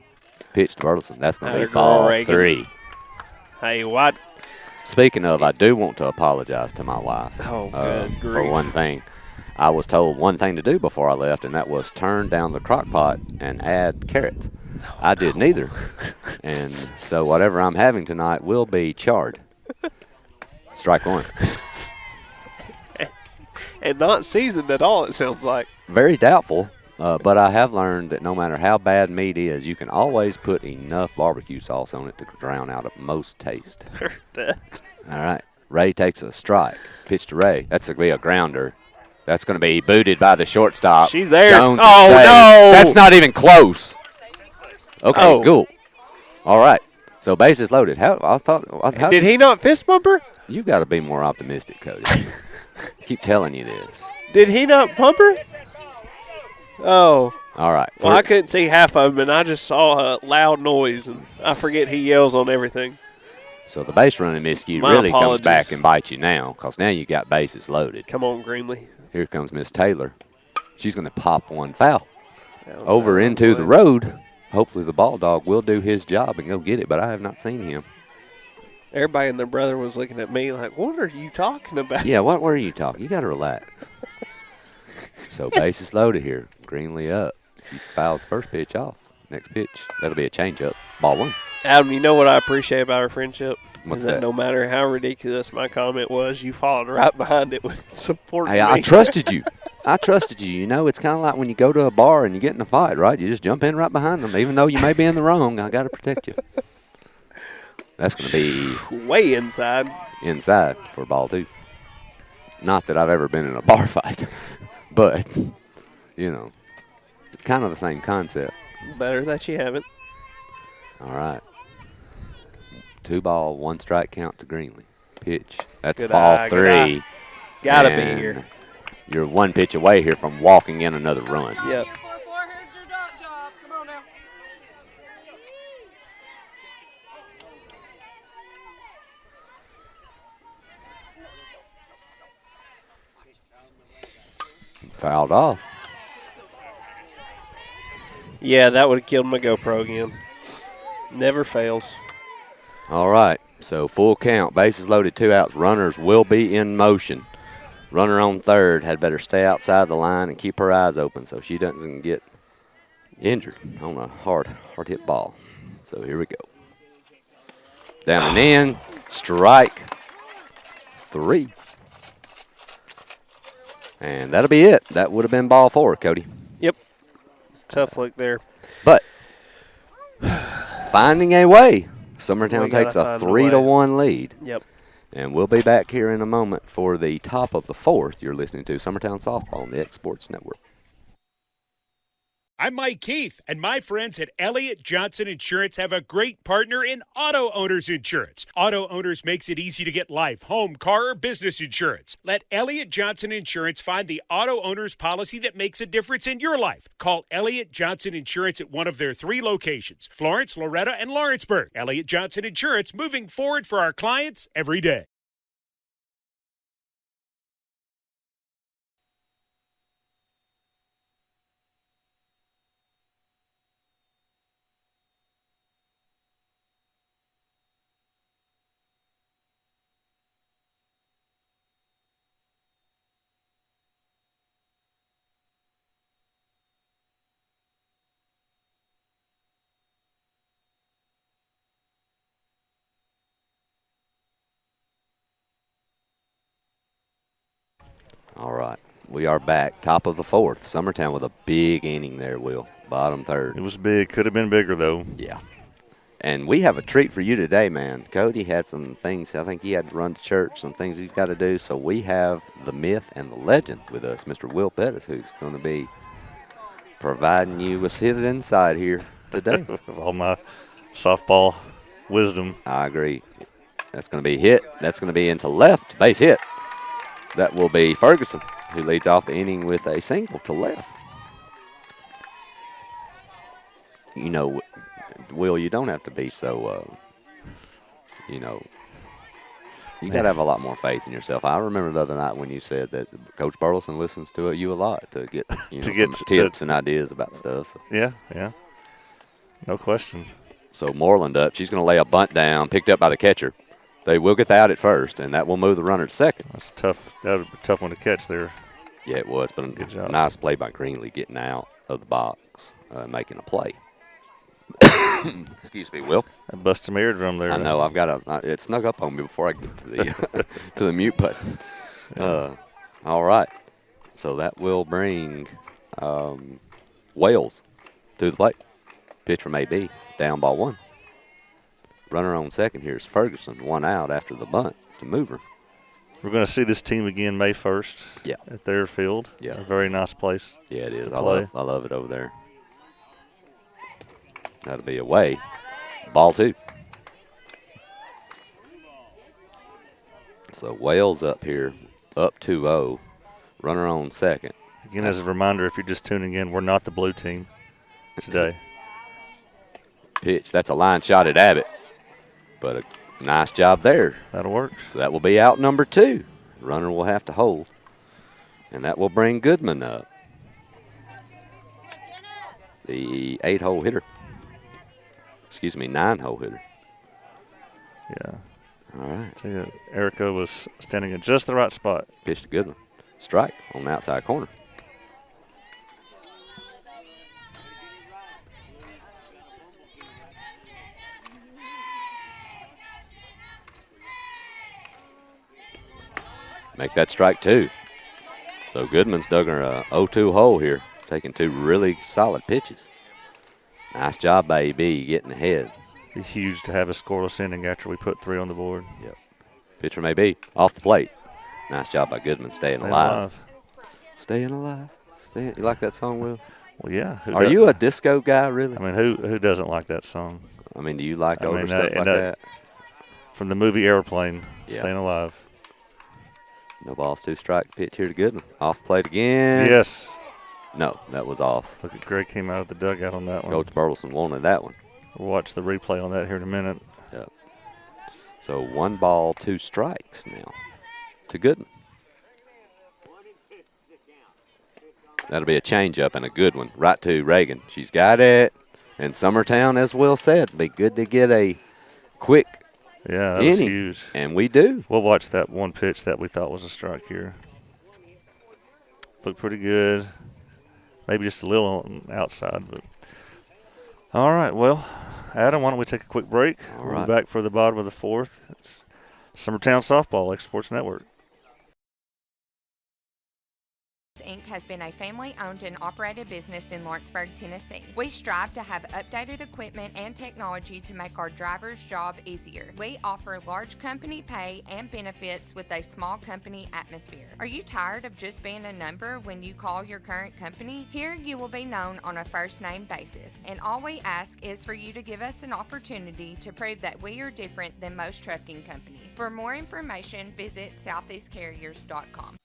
Pitch to Burleson. That's going to Atta be girl, ball Reagan. 3. Hey, what? Speaking of, I do want to apologize to my wife. Oh, good For grief. one thing. I was told one thing to do before I left, and that was turn down the crock pot and add carrots. I did neither. And so whatever I'm having tonight will be charred. Strike one. And not seasoned at all, it sounds like. Very doubtful, but I have learned that no matter how bad meat is, you can always put enough barbecue sauce on it to drown out most taste. All right. Ray takes a strike. Pitch to Ray. That's going to be a grounder. That's going to be booted by the shortstop. She's there. Jones is Oh, safe. no. That's not even close. Okay, Oh. cool. All right. So bases loaded. How Did he not fist bump her? You've got to be more optimistic, Cody. Keep telling you this. Did he not pump her? Oh. All right. Well, I couldn't see half of him, and I just saw a loud noise, and I forget he yells on everything. So the base running miscue My really comes apologies. back and bites you now, because now you got bases loaded. Come on, Greenlee. Here comes Miss Taylor. She's going to pop one foul over into the road. Hopefully the ball dog will do his job and go get it, but I have not seen him. Everybody and their brother was looking at me like, what are you talking about? Yeah, what were you talking? You got to relax. So bases loaded here. Greenlee up. He fouls first pitch off. Next pitch, that'll be a changeup. Ball 1. Adam, you know what I appreciate about our friendship? What's is that that? no matter how ridiculous my comment was, you followed right behind it with support. Hey, I trusted you. I trusted you. You know, it's kind of like when you go to a bar and you get in a fight, right? You just jump in right behind them. Even though you may be in the wrong, I got to protect you. That's going to be way inside for ball 2. Not that I've ever been in a bar fight, but, you know, it's kind of the same concept. Better that you haven't. All right. 2 ball, 1 strike count to Greenlee. Pitch. That's Good ball eye, 3. good eye. Gotta be And here. You're 1 pitch away here from walking in another run. Yep. Fouled off. Yeah, that would have killed my GoPro again. Never fails. All right. So full count. Bases loaded, 2 outs. Runners will be in motion. Runner on third had better stay outside the line and keep her eyes open so she doesn't get injured on a hard hit ball. So here we go. Down and in. Strike 3. And that'll be it. That would have been ball 4, Cody. Yep. Tough look there. But finding a way. Summertown We gotta takes a find a 3-1 lead. Yep. And we'll be back here in a moment for the top of the 4th. You're listening to Summertown Softball on the X Sports Network. I'm Mike Keith, and my friends at Elliott Johnson Insurance have a great partner in Auto Owners Insurance. Auto Owners makes it easy to get life, home, car, or business insurance. Let Elliott Johnson Insurance find the Auto Owners policy that makes a difference in your life. Call Elliott Johnson Insurance at one of their 3 locations, Florence, Loretta, and Lawrenceburg. Elliott Johnson Insurance, moving forward for our clients every day. All right. We are back. Top of the 4th. Summertown with a big inning there, Will. Bottom third. It was big. Could have been bigger, though. Yeah. And we have a treat for you today, man. Cody had some things. I think he had to run to church, some things he's got to do. So we have the myth and the legend with us, Mr. Will Pettis, who's going to be providing you with his insight here today. All my softball wisdom. I agree. That's going to be hit. That's going to be into left. Base hit. that will be Ferguson, who leads off the inning with a single to left. You know, Will, you don't have to be so, you got to have a lot more faith in yourself. I remember the other night when you said that Coach Burleson listens to you a lot to get, some tips and ideas about stuff. So. Yeah. No question. So Moreland up. She's going to lay a bunt down, picked up by the catcher. They will get the out at first, and that will move the runner to second. That would be a tough one to catch there. Yeah, it was, but a nice play by Greenlee getting out of the box, making a play. Excuse me, Will. I busted some eardrum there. I know. I've got it snuck up on me before I get to the to the mute button. All right. So that will bring Wales to the plate. Pitch from AB, down ball 1. Runner on second here is Ferguson, 1 out after the bunt to move her. We're going to see this team again May 1st. Yeah. At their field. Yeah. A very nice place. Yeah, it is. I love it over there. That'll be away. Ball 2. So Wales up here, up 2-0. Runner on second. Again, as a reminder, if you're just tuning in, we're not the blue team today. Pitch. That's a line shot at Abbott. But a nice job there. That'll work. So that will be out number 2. Runner will have to hold. And that will bring Goodman up. The 8-hole hitter. 9-hole hitter. Yeah. All right. See, Erica was standing in just the right spot. Pitch to Goodman. Strike on the outside corner. Make that strike 2. So Goodman's dug her a 0-2 hole here, taking 2 really solid pitches. Nice job by AB getting ahead. Be huge to have a scoreless inning after we put 3 on the board. Yep. Pitch from AB off the plate. Nice job by Goodman staying alive. Staying alive. You like that song, Will? Well, yeah. Are you a disco guy, really? I mean, who doesn't like that song? I mean, do you like older stuff like that? From the movie Airplane, yeah. Staying Alive. No balls, 2 strike. Pitch here to Goodman. Off the plate again. Yes. No, that was off. Look at Greg came out of the dugout on that one. Coach Burleson wanted that one. We'll watch the replay on that here in a minute. Yep. So 1 ball, 2 strikes now to Goodman. That'll be a changeup and a good one. Right to Reagan. She's got it. And Summertown, as Will said, be good to get a quick inning. Was huge. And we do. We'll watch that one pitch that we thought was a strike here. Looked pretty good. Maybe just a little on the outside. But all right, well, Adam, why don't we take a quick break? All We'll right. be back for the bottom of the 4th. It's Summertown Softball, X Sports Network. Inc. has been a family-owned and operated business in Lawrenceburg, Tennessee. We strive to have updated equipment and technology to make our drivers' job easier. We offer large company pay and benefits with a small company atmosphere. Are you tired of just being a number when you call your current company? Here you will be known on a first-name basis, and all we ask is for you to give us an opportunity to prove that we are different than most trucking companies. For more information, visit southeastcarriers.com.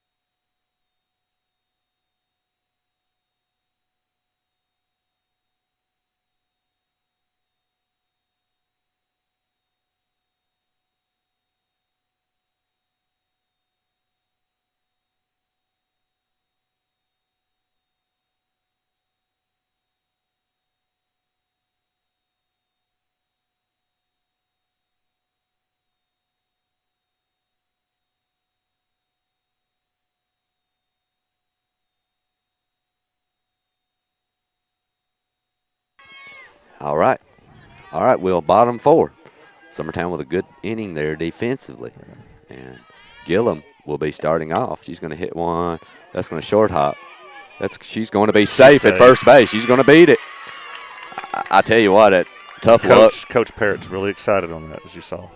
All right. All right, Will, bottom 4. Summertown with a good inning there defensively. And Gillum will be starting off. She's going to hit one. That's going to short hop. She's going to be safe at first base. She's going to beat it. I tell you what, tough luck. Coach Parrott's really excited on that, as you saw.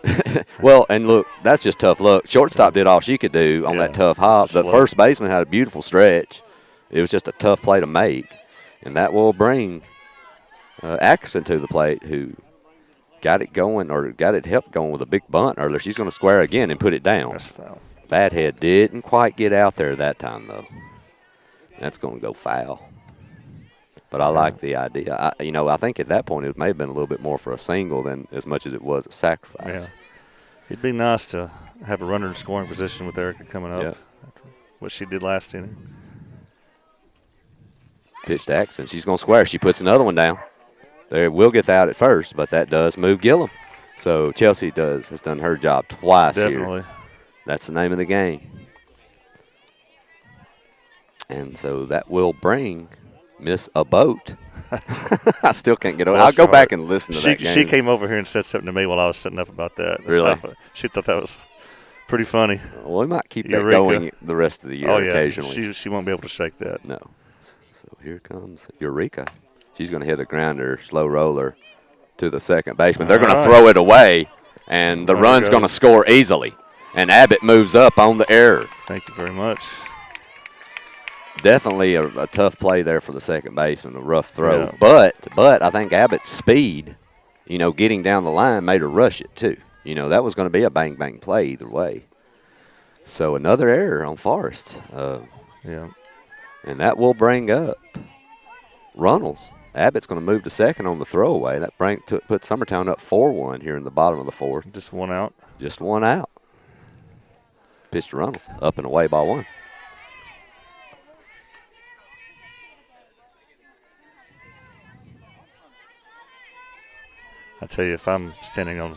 Well, and look, that's just tough luck. Shortstop did all she could do on that tough hop. The first baseman had a beautiful stretch. It was just a tough play to make. And that will bring Atkinson to the plate, who got it going or got it help going with a big bunt earlier. She's going to square again and put it down. That's foul. Bathead didn't quite get out there that time, though. That's going to go foul. But I like the idea. I think at that point it may have been a little bit more for a single than as much as it was a sacrifice. Yeah. It'd be nice to have a runner in scoring position with Erica coming up. Yep. What she did last inning. Pitch to Axon. She's going to square. She puts another one down. There will get out at first, but that does move Gillum. So Chelsea has done her job twice Definitely. here. That's the name of the game. And so that will bring Miss a boat. I still can't get over. I'll go back and listen to that game. She came over here and said something to me while I was sitting up about that. Really? She thought that was pretty funny. Well, we might keep that Eureka. going the rest of the year occasionally. She won't be able to shake that. No. So here comes Eureka. She's going to hit a grounder, slow roller to the second baseman. They're going to throw it away, and the run's going to score easily. And Abbott moves up on the error. Thank you very much. Definitely a tough play there for the second baseman, a rough throw. Yeah. But I think Abbott's speed, getting down the line made her rush it too. That was going to be a bang-bang play either way. So another error on Forrest. Yeah. And that will bring up Runnels. Abbott's going to move to second on the throwaway. That put Summertown up 4-1 here in the bottom of the fourth. Just one out. Just one out. Pitch to Runnels. Up and away, ball one. I tell you, if I'm standing on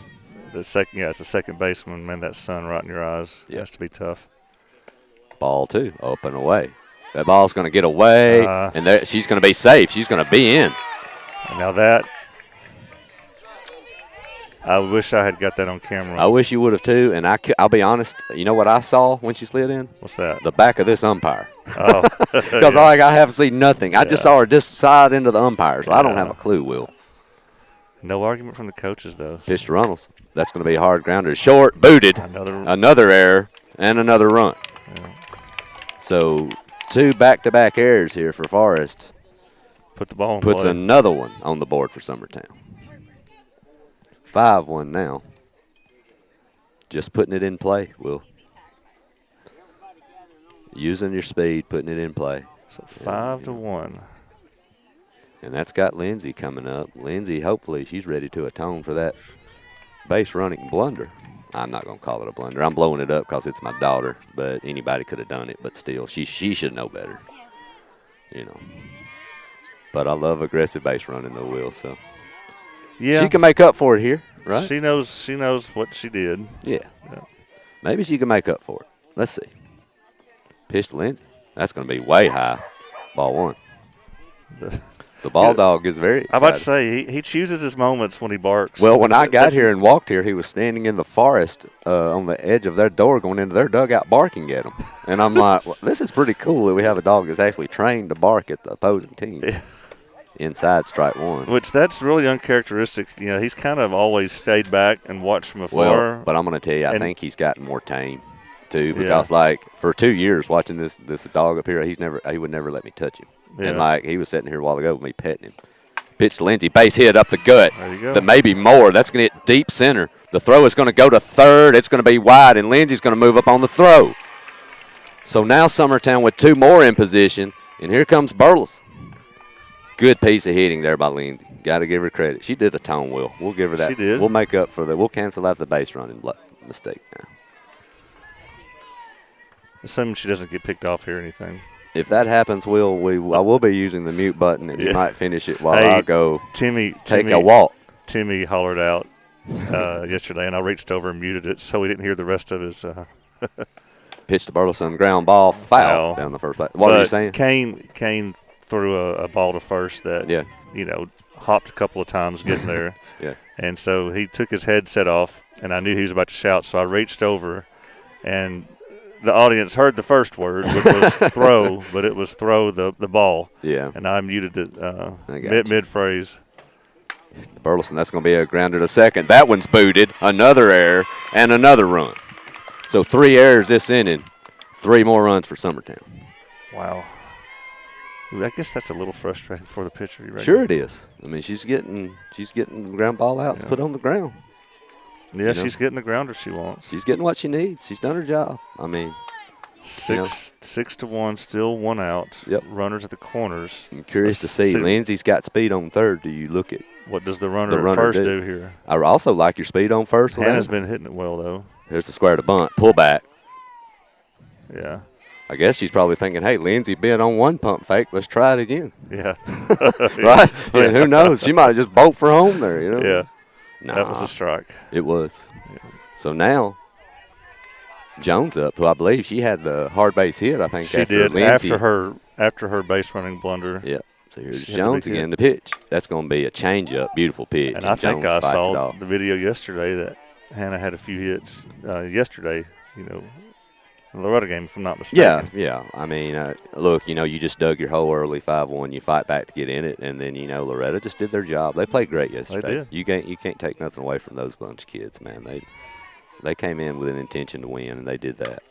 the second, it's the second baseman, man, that sun right in your eyes has to be tough. Ball two, up and away. That ball's going to get away, and she's going to be safe. She's going to be in. Now that, I wish I had got that on camera. I wish you would have too, and I'll be honest, you know what I saw when she slid in? What's that? The back of this umpire. Oh. Because I haven't seen nothing. I just saw her just slide into the umpire, so I don't have a clue, Will. No argument from the coaches, though. Pitch to Runnels. That's going to be a hard grounder. Short, booted. Another error, and another run. Yeah. So 2 back-to-back errors here for Forrest. Put the ball in Puts play. another one on the board for Summertown. 5-1 now. Just putting it in play, Will. Using your speed, putting it in play. So 5-1. And that's got Lindsay coming up. Lindsay, hopefully, she's ready to atone for that base running blunder. I'm not going to call it a blunder. I'm blowing it up because it's my daughter, but anybody could have done it. But still, she should know better, But I love aggressive base running, though, Will. So yeah, she can make up for it here, right? She knows what she did. Yeah. Maybe she can make up for it. Let's see. Pitch to Lindsay. That's going to be way high. Ball one. The ball dog is very excited. I'm about to say, he chooses his moments when he barks. Well, when I got here and walked here, he was standing in the forest on the edge of their door going into their dugout barking at them. And I'm like, well, this is pretty cool that we have a dog that's actually trained to bark at the opposing team. Yeah. Inside strike one. Which that's really uncharacteristic. He's kind of always stayed back and watched from afar. Well, but I'm going to tell you, I think he's gotten more tame, too, because, for 2 years watching this dog up here, he would never let me touch him. Yeah. And, he was sitting here a while ago with me petting him. Pitch to Lindsay, base hit up the gut. There you go. That may be more. That's going to hit deep center. The throw is going to go to third. It's going to be wide, and Lindsay's going to move up on the throw. So now Summertown with 2 more in position, and here comes Burles. Good piece of hitting there by Lindsay. Got to give her credit. She did the tone, Will. We'll give her that. She did. We'll make up for that. We'll cancel out the base running mistake now. Assuming she doesn't get picked off here or anything. If that happens, I will be using the mute button, and you might finish it while I go take a walk. Timmy hollered out yesterday, and I reached over and muted it so he didn't hear the rest of his. Pitch to Burleson, ground ball, foul down the first base. What are you saying? Kane threw a ball to first that hopped a couple of times getting there. Yeah. And so he took his headset off, and I knew he was about to shout, so I reached over, and the audience heard the first word, which was throw, but it was throw the ball. Yeah. And I muted it mid-phrase. Burleson, that's going to be a grounder to second. That one's booted. Another error and another run. So 3 errors this inning, 3 more runs for Summertown. Wow. I guess that's a little frustrating for the pitcher. Sure it is. I mean, she's getting ground ball out to put on the ground. Yeah, she's getting the grounder she wants. She's getting what she needs. She's done her job. I mean, 6-1, still 1 out. Yep. Runners at the corners. I'm curious to see. Lindsay's got speed on third. Do you look at what does the runner at first do here? I also like your speed on first. Hannah's been hitting it well, though. Here's the square to bunt. Pull back. Yeah. I guess she's probably thinking, hey, Lindsay been on one pump fake. Let's try it again. Yeah. Right? I mean, who knows? She might have just bolt for home there, you know? Yeah. Nah, that was a strike. It was. Yeah. So now Jones up, who I believe she had the hard base hit, I think, she after did Lindsay. after her base running blunder. Yeah. So here's Jones again, the pitch. That's going to be a changeup, beautiful pitch. And I think I saw the video yesterday that Hannah had a few hits yesterday, in the Loretta game, if I'm not mistaken. Yeah. I mean, look, you just dug your hole early 5-1. You fight back to get in it, and then, Loretta just did their job. They played great yesterday. They did. You can't take nothing away from those bunch of kids, man. They came in with an intention to win, and they did that.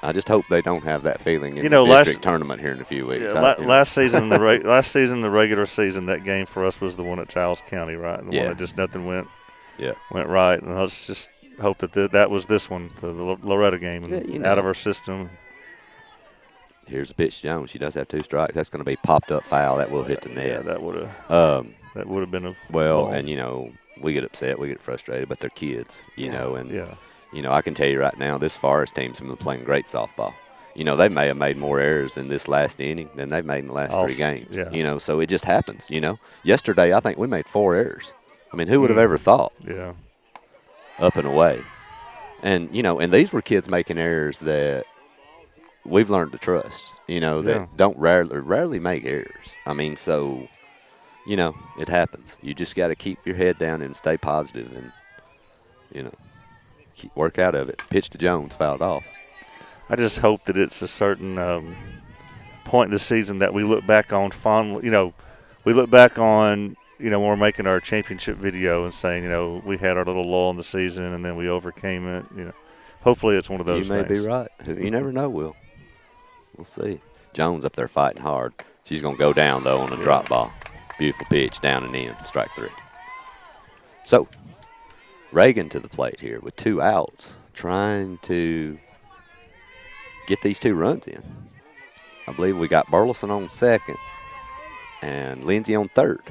I just hope they don't have that feeling in the district tournament here in a few weeks. Yeah, last season, the regular season, that game for us was the one at Giles County, right? The one that just nothing went right. And let's just hope that was this one, the Loretta game, and out of our system. Here's a pitch to Jones. She does have 2 strikes. That's going to be popped up foul. That will hit the net. Yeah, that would have been a ball. And we get upset, we get frustrated, but they're kids, and I can tell you right now, this Forrest team's been playing great softball. They may have made more errors in this last inning than they've made in the last 3 games. Yeah. So it just happens. Yesterday I think we made 4 errors. I mean, who would have ever thought? Yeah. Up and away. And, and these were kids making errors that we've learned to trust, that don't rarely make errors. I mean, so, it happens. You just got to keep your head down and stay positive and, work out of it. Pitch to Jones, fouled off. I just hope that it's a certain point in the season that we look back on fondly. We look back on – when we're making our championship video and saying, we had our little lull in the season and then we overcame it. Hopefully it's one of those things. You may be right. You never know, Will. We'll see. Jones up there fighting hard. She's going to go down, though, on a drop ball. Beautiful pitch, down and in, strike 3. So, Reagan to the plate here with 2 outs, trying to get these 2 runs in. I believe we got Burleson on second and Lindsay on third.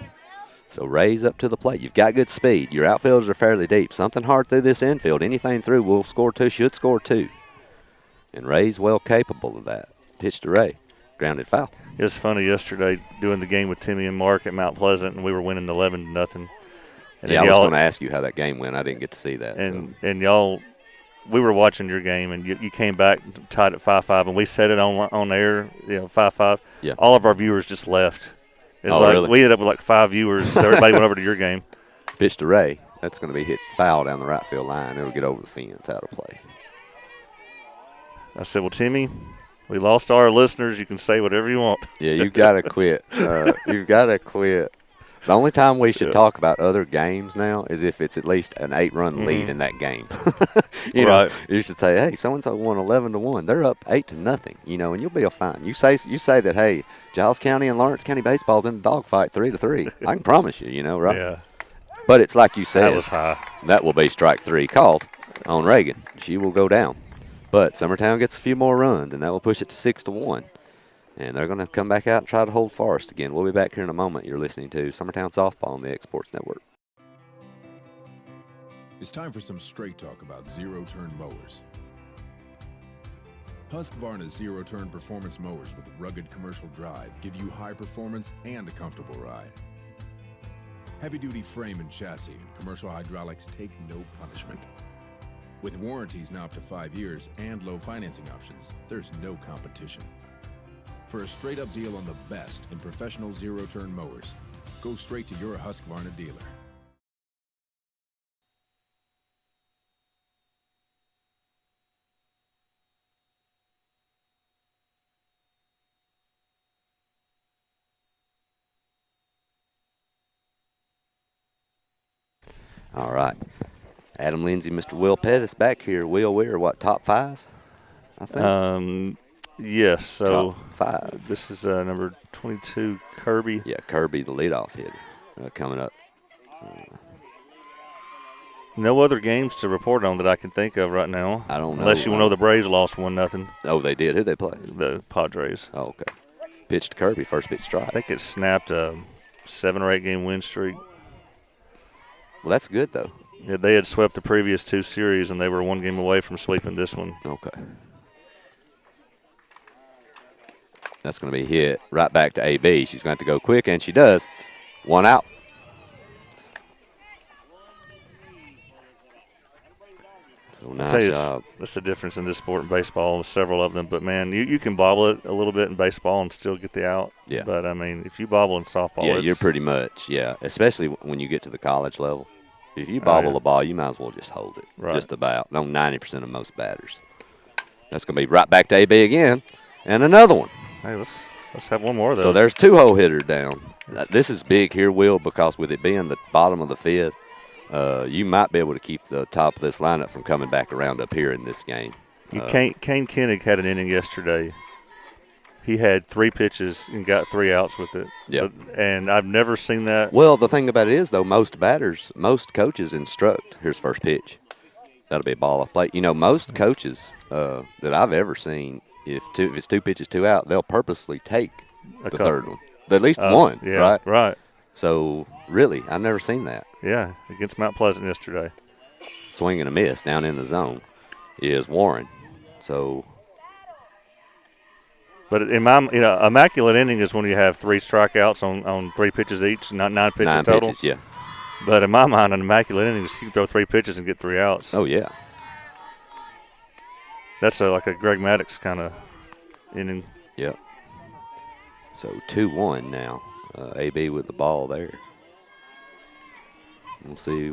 So Ray's up to the plate. You've got good speed. Your outfielders are fairly deep. Something hard through this infield. Anything through will score 2, should score 2. And Ray's well capable of that. Pitch to Ray. Grounded foul. It was funny yesterday doing the game with Timmy and Mark at Mount Pleasant, and we were winning 11-0. I was going to ask you how that game went. I didn't get to see that. And y'all, we were watching your game, and you came back tied at 5-5, and we said it on air, 5-5. Yeah. All of our viewers just left. It's really? We ended up with like 5 viewers. So everybody went over to your game. Pitch to Ray. That's going to be hit foul down the right field line. It'll get over the fence, out of play. I said, well, Timmy, we lost all our listeners. You can say whatever you want. Yeah, you've got to quit. You've got to quit. The only time we should talk about other games now is if it's at least an 8-run lead in that game. You should say, hey, so-and-so won 11-1. They're up 8-0, and you'll be fine. You say that, hey, Giles County and Lawrence County baseball's in a dogfight 3-3. I can promise you, right? Yeah. But it's like you said. That was high. That will be strike 3 called on Reagan. She will go down. But Summertown gets a few more runs, and that will push it to 6-1. And they're going to come back out and try to hold Forrest again. We'll be back here in a moment. You're listening to Summertown Softball on the Exports Network. It's time for some straight talk about zero-turn mowers. Husqvarna's zero-turn performance mowers with rugged commercial drive give you high performance and a comfortable ride. Heavy-duty frame and chassis and commercial hydraulics take no punishment. With warranties now up to 5 years and low financing options, there's no competition. For a straight-up deal on the best in professional zero-turn mowers, go straight to your Husqvarna dealer. All right. Adam Lindsay, Mr. Will Pettis back here. Will, we're what, top 5, I think? Yes. So top 5. This is number 22, Kirby. Yeah, Kirby, the leadoff hitter, coming up. No other games to report on that I can think of right now. I don't know. Unless you know the Braves lost 1-0. Oh, they did. Who'd they play? The Padres. Oh, okay. Pitch to Kirby, first pitch strike. I think it snapped a 7 or 8 game win streak. Well, that's good, though. Yeah, they had swept the previous 2 series, and they were 1 game away from sweeping this one. Okay. That's going to be hit right back to AB. She's going to have to go quick, and she does. 1 out. So nice job. That's the difference in this sport and baseball, several of them. But, man, you can bobble it a little bit in baseball and still get the out. Yeah. But, I mean, if you bobble in softball, yeah, you're pretty much, especially when you get to the college level. If you bobble the ball, you might as well just hold it. Right. Just about. No, 90% of most batters. That's going to be right back to AB again. And another one. Hey, let's have one more of those. So there's 2 hole hitter down. This is big here, Will, because with it being the bottom of the 5th, you might be able to keep the top of this lineup from coming back around up here in this game. Kane Koenig had an inning yesterday. He had 3 pitches and got 3 outs with it. Yeah. And I've never seen that. Well, the thing about it is, though, most coaches instruct, here's first pitch. That'll be a ball off plate. You know, most coaches that I've ever seen, if it's 2 pitches, 2 out, they'll purposely take the third one. At least one, yeah, right? Right. So, really, I've never seen that. Yeah, against Mount Pleasant yesterday. Swing and a miss down in the zone is Warren. So, but in my, immaculate inning is when you have 3 strikeouts on 3 pitches each, not 9 pitches 9 total. pitches, yeah. But in my mind, an immaculate inning is you can throw 3 pitches and get 3 outs. Oh, yeah. That's like a Greg Maddox kind of inning. Yep. So 2-1 now. AB with the ball there. We'll see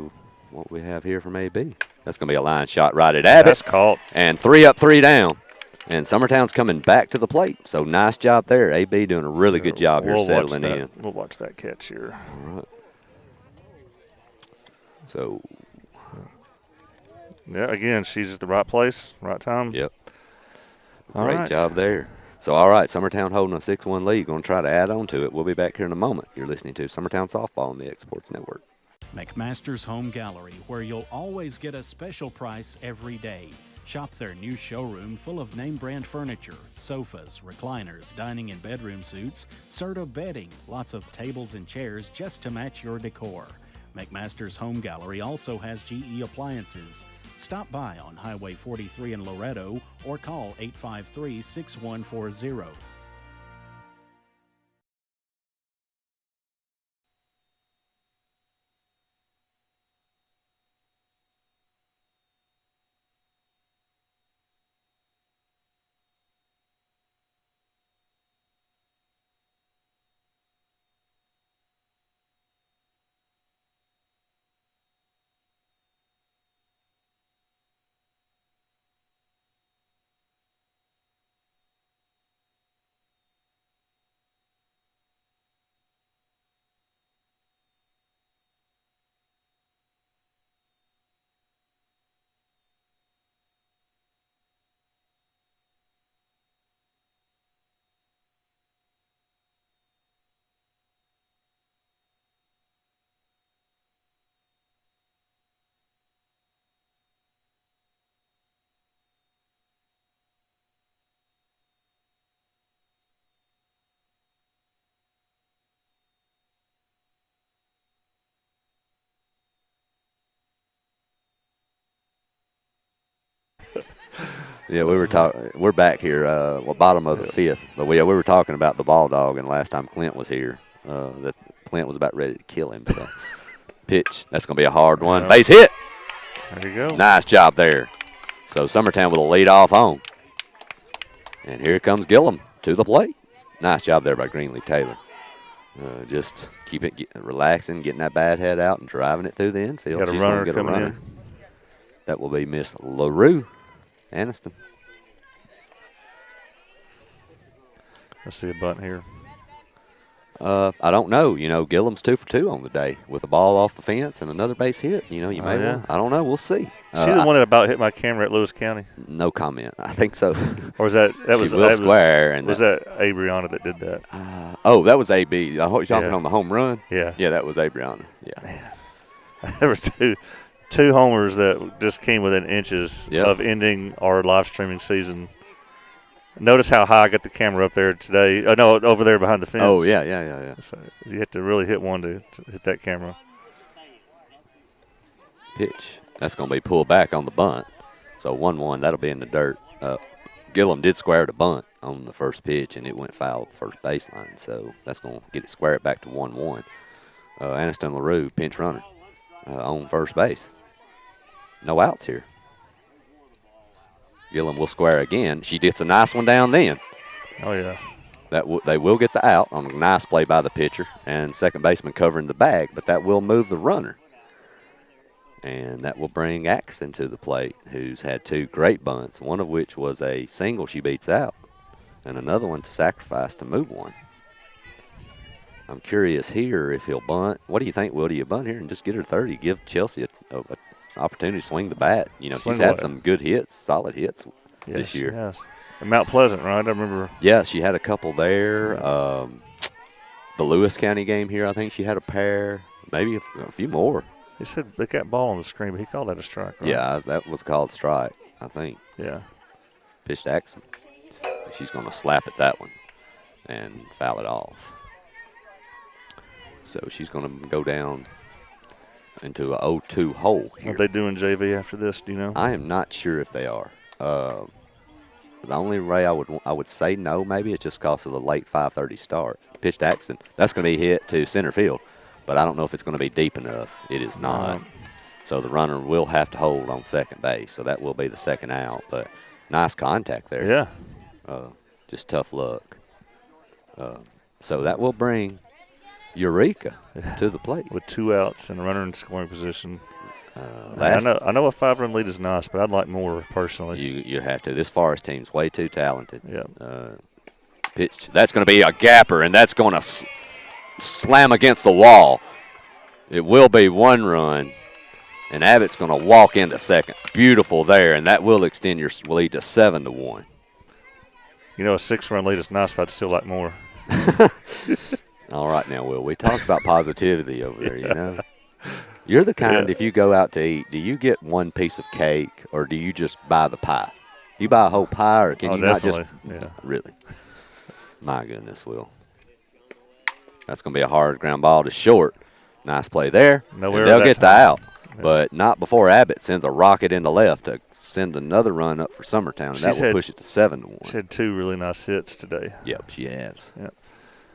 what we have here from AB. That's going to be a line shot right at Abbott. That's caught. And 3 up, 3 down. And Summertown's coming back to the plate. So nice job there. AB doing a really good job here settling in. We'll watch that catch here. All right. So. Yeah, again, she's at the right place, right time. Yep. All Great right. job there. So, all right, Summertown holding a 6-1 lead. Going to try to add on to it. We'll be back here in a moment. You're listening to Summertown Softball on the Exports Network. McMaster's Home Gallery, where you'll always get a special price every day. Shop their new showroom full of name-brand furniture, sofas, recliners, dining and bedroom suites, Serta bedding, lots of tables and chairs just to match your decor. McMaster's Home Gallery also has GE appliances. Stop by on Highway 43 in Loretto or call 853-6140. Yeah, we're back here, bottom of the 5th. But we were talking about the ball dog, and last time Clint was here, Clint was about ready to kill him. So pitch, that's going to be a hard one. Base hit. There you go. Nice job there. So Summertown with a lead-off home. And here comes Gillum to the plate. Nice job there by Greenlee Taylor. Just keep it relaxing, getting that bad head out and driving it through the infield. Got a She's runner gonna get coming a runner. in. That will be Miss LaRue Aniston. I see a bunt here. I don't know. Gillum's 2 for 2 on the day with a ball off the fence and another base hit. You may well. I don't know. We'll see. She's the one that about hit my camera at Lewis County. No comment. I think so. Or was that was Will Square? And was that Abriana that did that? That was AB. You're talking on the home run? Yeah. Yeah, that was Abriana. Yeah. There were two 2 homers that just came within inches Yep. of ending our live streaming season. Notice how high I got the camera up there today. Oh, no, over there behind the fence. Oh, yeah. So you have to really hit one to hit that camera. Pitch. That's going to be pulled back on the bunt. So 1-1, that'll be in the dirt. Gillum did square the bunt on the first pitch, and it went foul at first baseline. So that's going to get it squared back to 1-1. Aniston LaRue, pinch runner, on first base. No outs here. Gillum will square again. She gets a nice one down then. Oh, yeah. They will get the out on a nice play by the pitcher and second baseman covering the bag, but that will move the runner. And that will bring Axon to the plate, who's had 2 great bunts, one of which was a single she beats out, and another one to sacrifice to move one. I'm curious here if he'll bunt. What do you think, Will? Do you bunt here and just get her 30? Give Chelsea an opportunity to swing the bat. You know, she's had some good hits, solid hits this year. Yes. And Mount Pleasant, right? I remember. Yeah, she had a couple there. The Lewis County game here, I think she had a pair, maybe a few more. He said they got ball on the screen, but he called that a strike, right? Yeah, that was called strike, I think. Yeah. Pitch to Axon. She's going to slap at that one and foul it off. So she's going to go down into a 0-2 hole here. Are they doing JV after this, do you know? I am not sure if they are. The only way I would say no maybe is just because of the late 5:30 start. Pitch to Axon. That's going to be hit to center field, but I don't know if it's going to be deep enough. It is not. So the runner will have to hold on second base, so that will be the second out. But nice contact there. Yeah. Just tough luck. So that will bring Eureka to the plate. With 2 outs and a runner in scoring position. I know a 5-run lead is nice, but I'd like more personally. You have to. This Forrest team's way too talented. Yeah. Pitched. That's going to be a gapper, and that's going to slam against the wall. It will be 1 run, and Abbott's going to walk into second. Beautiful there, and that will extend your lead to 7-1. You know, a 6-run lead is nice, but I'd still like more. All right now, Will. We talked about positivity over there, you know. You're the kind, if you go out to eat, do you get one piece of cake or do you just buy the pie? You buy a whole pie or can you not just – Really? My goodness, Will. That's going to be a hard ground ball to short. Nice play there. They'll get the out, but not before Abbott sends a rocket into left to send another run up for Summertown, and that will push it to 7-1. She had 2 really nice hits today. Yep, she has. Yep.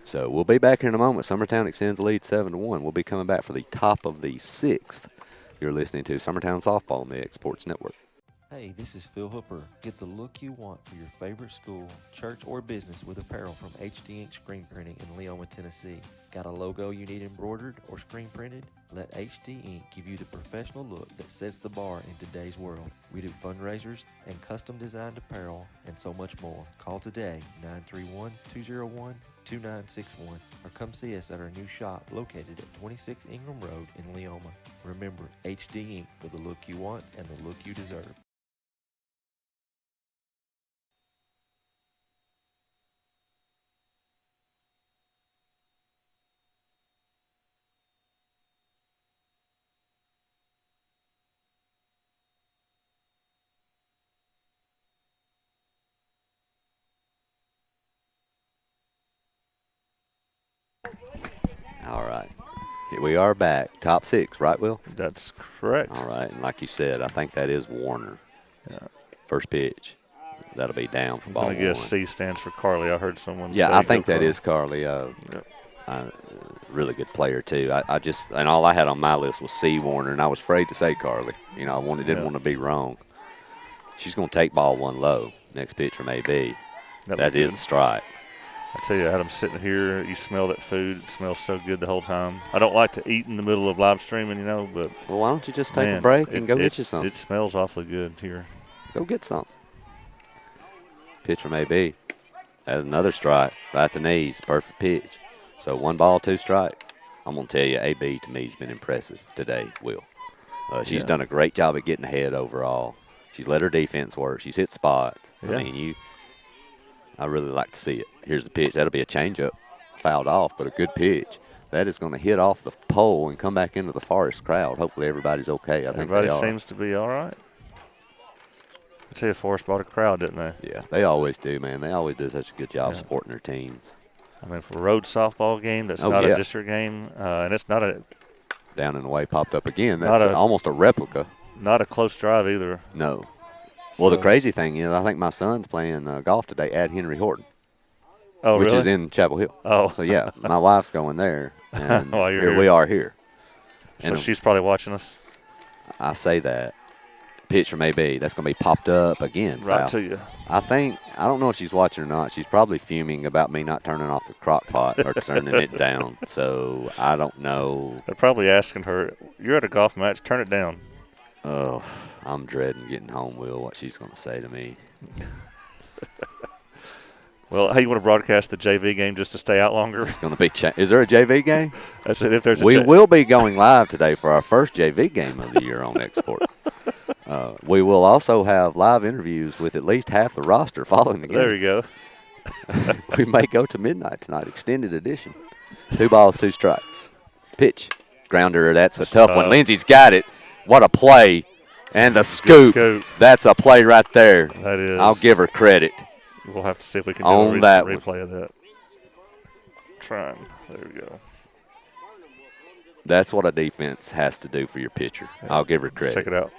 So we'll be back here in a moment. Summertown extends the lead 7-1. We'll be coming back for the top of the 6th. You're listening to Summertown Softball on the X Sports Network. Hey, this is Phil Hooper. Get the look you want for your favorite school, church, or business with apparel from HD Ink Screen Printing in Leoma, Tennessee. Got a logo you need embroidered or screen printed? Let HD Ink give you the professional look that sets the bar in today's world. We do fundraisers and custom designed apparel and so much more. Call today, 931-201-2961, or come see us at our new shop located at 26 Ingram Road in Leoma. Remember, HD Ink for the look you want and the look you deserve. All right. Here we are back. Top 6, right, Will? That's correct. All right. And like you said, I think that is Warner. Yeah. First pitch. That'll be down for ball I 1. guess C stands for Carly. I heard someone say. Yeah, I think that is Carly. Really good player, too. I just – and all I had on my list was C. Warner, and I was afraid to say Carly. You know, didn't want to be wrong. She's going to take ball 1 low. Next pitch from AB. That is a strike. I tell you, I had them sitting here. You smell that food. It smells so good the whole time. I don't like to eat in the middle of live streaming, you know, but. Well, why don't you just take a break and go get you something? It smells awfully good here. Go get something. Pitch from AB. That's another strike. Right at the knees. Perfect pitch. So 1 ball, 2 strike. I'm going to tell you, AB to me has been impressive today, Will. She's done a great job at getting ahead overall. She's let her defense work. She's hit spots. Yeah. I mean, I really like to see it. Here's the pitch. That'll be a changeup. Fouled off, but a good pitch. that is going to hit off the pole and come back into the Forrest crowd. Hopefully everybody's okay. I think everybody they are. seems to be all right. I tell you, Forrest brought a crowd, didn't they? Yeah, they always do, man. They always do such a good job supporting their teams. I mean, for a road softball game, that's not a district game, and it's not a down and away popped up again. That's almost a replica. Not a close drive either. No. Well, the crazy thing is, I think my son's playing golf today at Henry Horton. Oh, which really? is in Chapel Hill. Oh. So, yeah, my wife's going there, and here we are here. So and she's probably watching us? I say that. Pitcher may be. That's going to be popped up again. Right foul. to you. I don't know if she's watching or not. She's probably fuming about me not turning off the crock pot or turning it down. So, I don't know. They're probably asking her, you're at a golf match, turn it down. Oh, I'm dreading getting home, Will, what she's going to say to me. Well, hey, you want to broadcast the JV game just to stay out longer? It's going to be. Is there a JV game? I said if there's a we will be going live today for our first JV game of the year on Exports. We will also have live interviews with at least half the roster following the game. There you go. We may go to midnight tonight, extended edition. 2 balls, 2 strikes. Pitch. Grounder, that's a tough one. Lindsay's got it. What a play. And the scoop. That's a play right there. That is. I'll give her credit. We'll have to see if we can do a replay of that. Trying. There we go. That's what a defense has to do for your pitcher. Yeah. I'll give her credit. Check it out.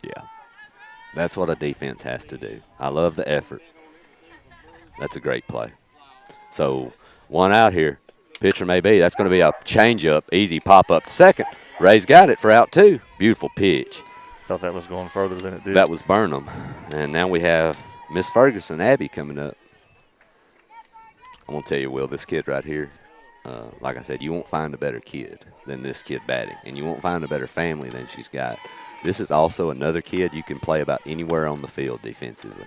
Yeah. That's what a defense has to do. I love the effort. That's a great play. So, 1 out here. Pitcher may be. That's going to be a changeup, easy pop-up to second. Ray's got it for out 2. Beautiful pitch. Thought that was going further than it did. That was Burnham. And now we have Miss Ferguson, Abby, coming up. I'm going to tell you, Will, this kid right here, like I said, you won't find a better kid than this kid batting. And you won't find a better family than she's got. This is also another kid you can play about anywhere on the field defensively.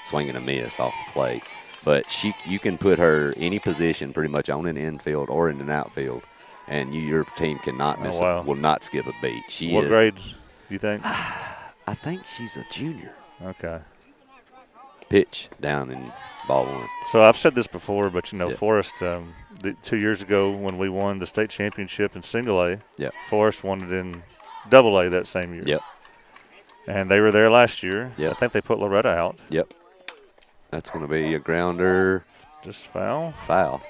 Swing and a miss off the plate. But you can put her any position pretty much on an infield or in an outfield, and your team cannot miss will not skip a beat. What grade you think? I think she's a junior. Okay. Pitch down in ball 1. So I've said this before, but, Forrest, 2 years ago when we won the state championship in single A, Forrest won it in double A that same year. Yep. And they were there last year. Yep. I think they put Loretta out. Yep. That's going to be a grounder. Just foul? Foul.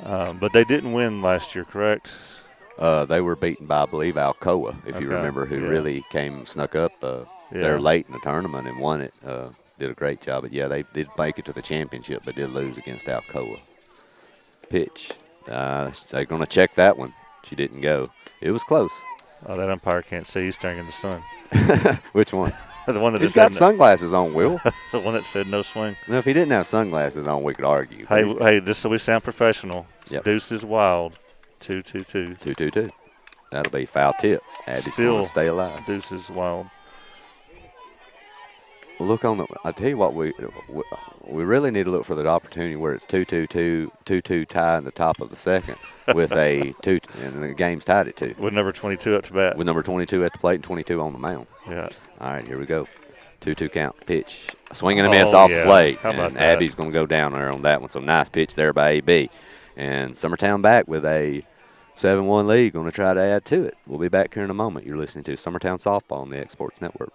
But they didn't win last year, correct? They were beaten by, I believe, Alcoa, if you remember, who really snuck up there late in the tournament and won it. Did a great job. But, they did make it to the championship, but did lose against Alcoa. Pitch. They're going to check that one. She didn't go. It was close. Oh, that umpire can't see. He's staring in the sun. Which one? The one that He's got sunglasses on, Will. The one that said no swing. No, if he didn't have sunglasses on, we could argue. Hey, just so we sound professional. Yep. Deuce is wild. 2-2-2. 2-2-2. That'll be foul tip. Abby's going to stay alive. Deuce is wild. Look on the. I tell you what, we really need to look for that opportunity where it's 2-2-2, 2-2 tie in the top of the second with a 2, and the game's tied at 2. With number 22 at the bat. With number 22 at the plate and 22 on the mound. Yeah. All right, here we go. 2-2 count. Pitch. Swing and a miss off the plate. How about and that? Abby's going to go down there on that one. So nice pitch there by AB. And Summertown back with a 7-1 lead. Going to try to add to it. We'll be back here in a moment. You're listening to Summertown Softball on the Exports Network.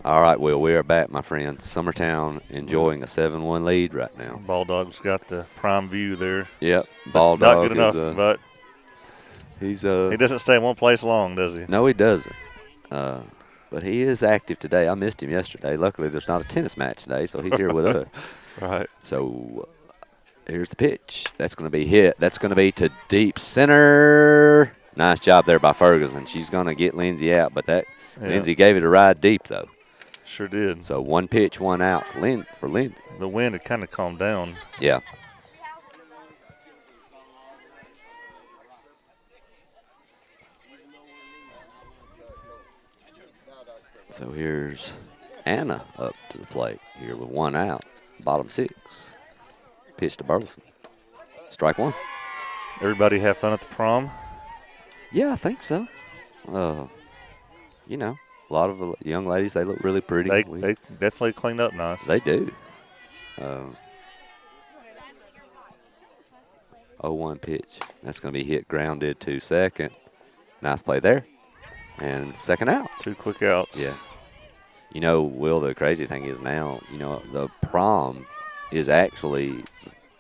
All right, Will, we are back, my friends. Summertown enjoying a 7-1 lead right now. Ball Dog's got the prime view there. Yep, Ball Not Dog good enough, is, but he doesn't stay in one place long, does he? No, he doesn't. But he is active today. I missed him yesterday. Luckily, there's not a tennis match today, so he's here with us. Right. So here's the pitch. That's going to be hit. That's going to be to deep center. Nice job there by Ferguson. She's going to get Lindsay out, but Lindsay gave it a ride deep, though. Sure did. So 1 pitch, 1 out for Lindsay. The wind had kind of calmed down. Yeah. So here's Anna up to the plate here with 1 out. Bottom 6. Pitch to Burleson. Strike 1. Everybody have fun at the prom? Yeah, I think so. You know, a lot of the young ladies, they look really pretty. They definitely cleaned up nice. They do. 0-1 pitch. That's going to be hit grounded to second. Nice play there. And second out. 2 quick outs. Yeah. You know, Will, the crazy thing is now, you know, the prom is actually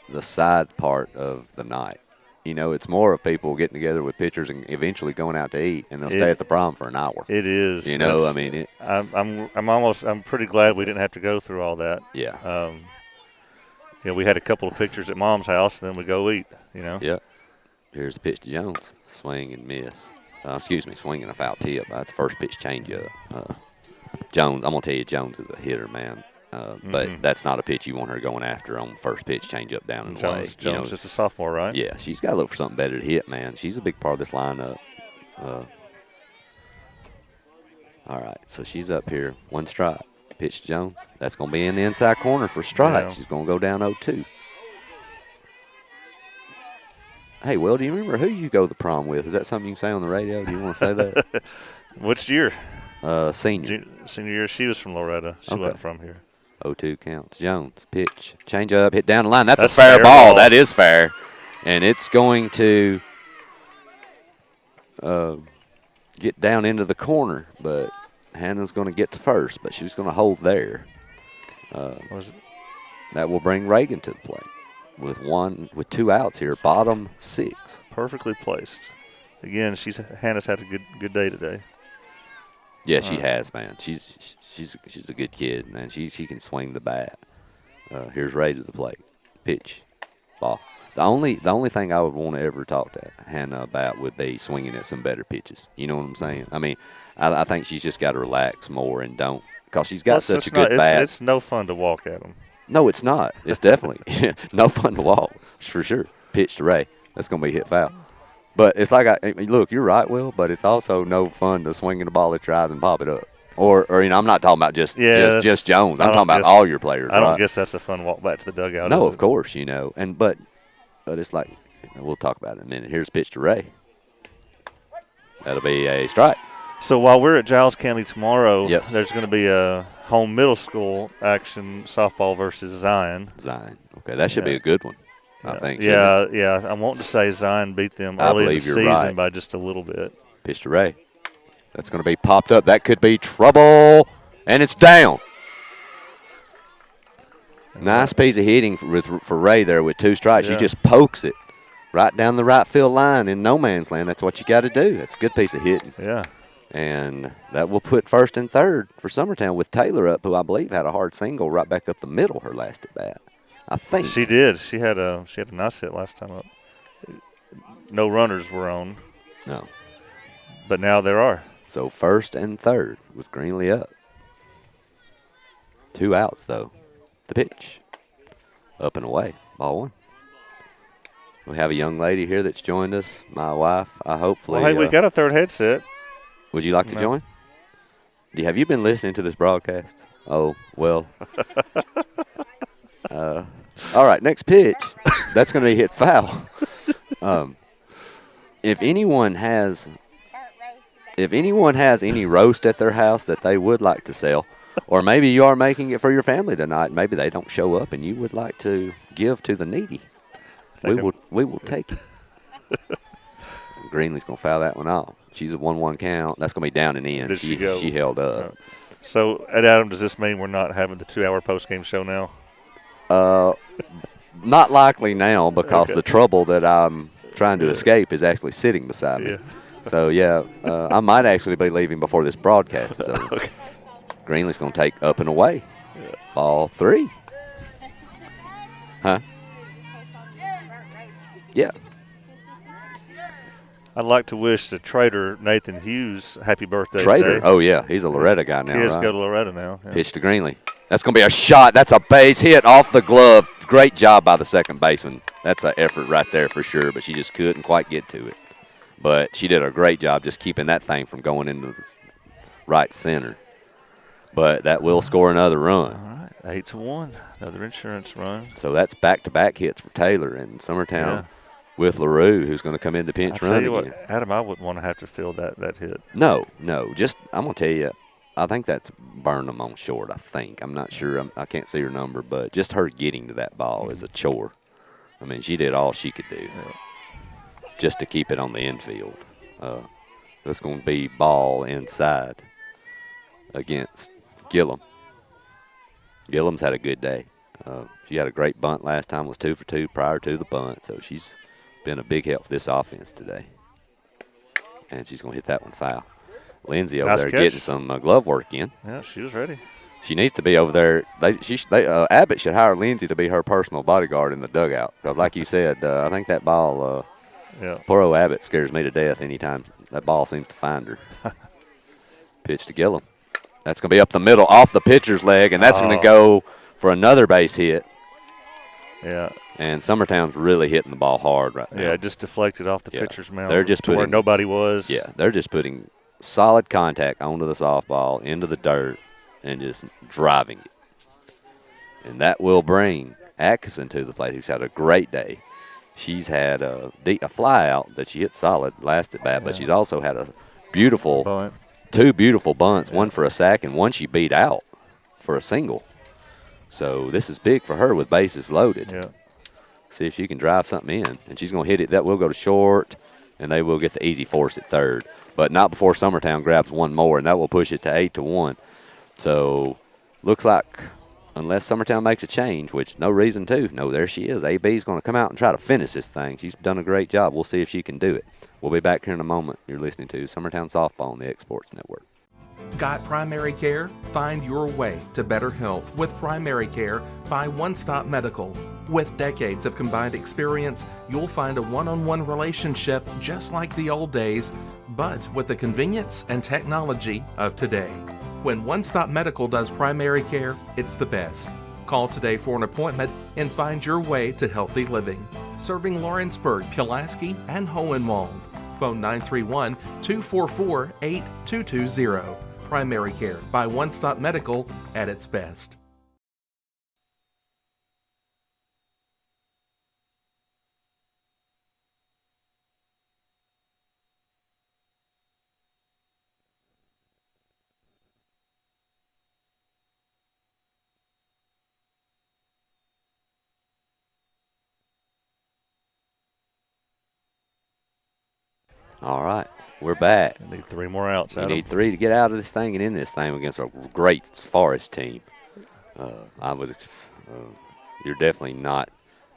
the side part of the night. You know, it's more of people getting together with pitchers and eventually going out to eat, and they'll stay at the prom for an hour. It is. You know, I mean, I'm pretty glad we didn't have to go through all that. Yeah. We had a couple of pictures at Mom's house, and then we go eat. You know. Yep. Here's the pitch to Jones. Swing and miss. Swinging a foul tip. That's the first pitch changeup. Jones, I'm going to tell you, Jones is a hitter, man. But that's not a pitch you want her going after on first pitch changeup down and away. Jones is a sophomore, right? Yeah, she's got to look for something better to hit, man. She's a big part of this lineup. All right, so she's up here. 1 strike. Pitch to Jones. That's going to be in the inside corner for strike. Yeah. She's going to go down 0-2. Hey, Will, do you remember who you go to the prom with? Is that something you can say on the radio? Do you want to say that? Which year? Senior. Senior year. She was from Loretta. She wasn't from here. 0-2 count. Jones, pitch, change up, hit down the line. That's a fair ball. That is fair. And it's going to get down into the corner, but Hannah's going to get to first, but she's going to hold there. That will bring Reagan to the plate with 2 outs here, bottom 6. Perfectly placed. Again, Hannah's had a good day today. Yeah, she has, man. She's a good kid, man. She can swing the bat. Here's Ray to the plate. Pitch, ball. The only thing I would want to ever talk to Hannah about would be swinging at some better pitches. You know what I'm saying? I mean, I think she's just got to relax more and don't, because she's got such a good bat. It's no fun to walk at them. No, it's not. It's definitely no fun to walk, for sure. Pitch to Ray. That's going to be hit foul. But it's like, look, you're right, Will, but it's also no fun to swing in the ball at your eyes and pop it up. Or you know, I'm not talking about just Jones. I'm talking about all your players. I don't guess that's a fun walk back to the dugout. No, of course, you know. But it's like, we'll talk about it in a minute. Here's pitch to Ray. That'll be a strike. So while we're at Giles County tomorrow, there's going to be a home middle school action, softball versus Zion. Okay, that should be a good one. I think. Yeah. I want to say Zion beat them early in the season by just a little bit. Pitch to Ray. That's going to be popped up. That could be trouble, and it's down. Nice piece of hitting for Ray there with 2 strikes. She just pokes it right down the right field line in no man's land. That's what you got to do. That's a good piece of hitting. Yeah. And that will put first and third for Summertown with Taylor up, who I believe had a hard single right back up the middle her last at bat. I think she did. She had a nice hit last time up. No runners were on. No. But now there are. So first and third with Greenlee up. 2 outs though. The pitch. Up and away. Ball 1. We have a young lady here that's joined us. My wife. Hopefully. Well, hey, we got a third headset. Would you like to join? Have you been listening to this broadcast? Oh, well. All right, next pitch. That's going to be hit foul. If anyone has any roast at their house that they would like to sell, or maybe you are making it for your family tonight, maybe they don't show up and you would like to give to the needy, we will take it. Greenlee's going to foul that one off. She's a 1-1 count. That's going to be down and in. Did she go? She held up. So, Ed Adam, does this mean we're not having the 2-hour post-game show now? Not likely now because Okay. the trouble that I'm trying to escape is actually sitting beside me. Yeah. So, yeah, I might actually be leaving before this broadcast is over. Okay. Greenlee's going to take up and away. Ball 3. Huh? Yeah. I'd like to wish the trader, Nathan Hughes, happy birthday Trader? today. Oh, yeah. He's a Loretta guy now, Kids right? go to Loretta now. Yeah. Pitch to Greenlee. That's going to be a shot. That's a base hit off the glove. Great job by the second baseman. That's an effort right there for sure, but she just couldn't quite get to it. But she did a great job just keeping that thing from going into the right center. But that will score another run. All right, 8-1, another insurance run. So that's back-to-back hits for Taylor and Summertown with LaRue, who's going to come in the pinch I'll run tell you again. what, Adam, I wouldn't want to have to fill that hit. No. Just I'm going to tell you, I think that's Burnham on short, I think. I'm not sure. I can't see her number, but just her getting to that ball is a chore. I mean, she did all she could do just to keep it on the infield. It's going to be ball inside against Gillum. Gillum's had a good day. She had a great bunt last time, was 2 for 2 prior to the bunt, so she's been a big help for this offense today. And she's going to hit that one foul. Lindsay over Nice there catch. getting some glove work in. Yeah, she was ready. She needs to be over there. Abbott should hire Lindsay to be her personal bodyguard in the dugout. Because like you said, I think that ball, poor old Abbott scares me to death anytime that ball seems to find her. Pitch to Gillum. That's going to be up the middle off the pitcher's leg, and that's going to go for another base hit. Yeah. And Summertown's really hitting the ball hard right now. Yeah, it just deflected off the pitcher's mound. They're just to where putting, nobody was. Yeah, they're just putting solid contact onto the softball, into the dirt, and just driving it. And that will bring Atkinson to the plate, who's had a great day. She's had a fly out that she hit solid last at bat, but she's also had a beautiful bunt. 2 beautiful bunts, one for a sack and one she beat out for a single. So this is big for her with bases loaded. Yeah. See if she can drive something in. And she's going to hit it. That will go to short, and they will get the easy force at third. But not before Summertown grabs one more, and that will push it to 8-1. So looks like unless Summertown makes a change, which no reason to. No, there she is. AB's going to come out and try to finish this thing. She's done a great job. We'll see if she can do it. We'll be back here in a moment. You're listening to Summertown Softball on the X Sports Network. Got primary care? Find your way to better health with primary care by One Stop Medical. With decades of combined experience, you'll find a one-on-one relationship just like the old days, but with the convenience and technology of today. When One Stop Medical does primary care, it's the best. Call today for an appointment and find your way to healthy living. Serving Lawrenceburg, Pulaski, and Hohenwald. Phone 931-244-8220. Primary care by One Stop Medical at its best. All right, we're back. I need 3 more outs. You need 3 to get out of this thing and in this thing against a great Forrest team. You're definitely not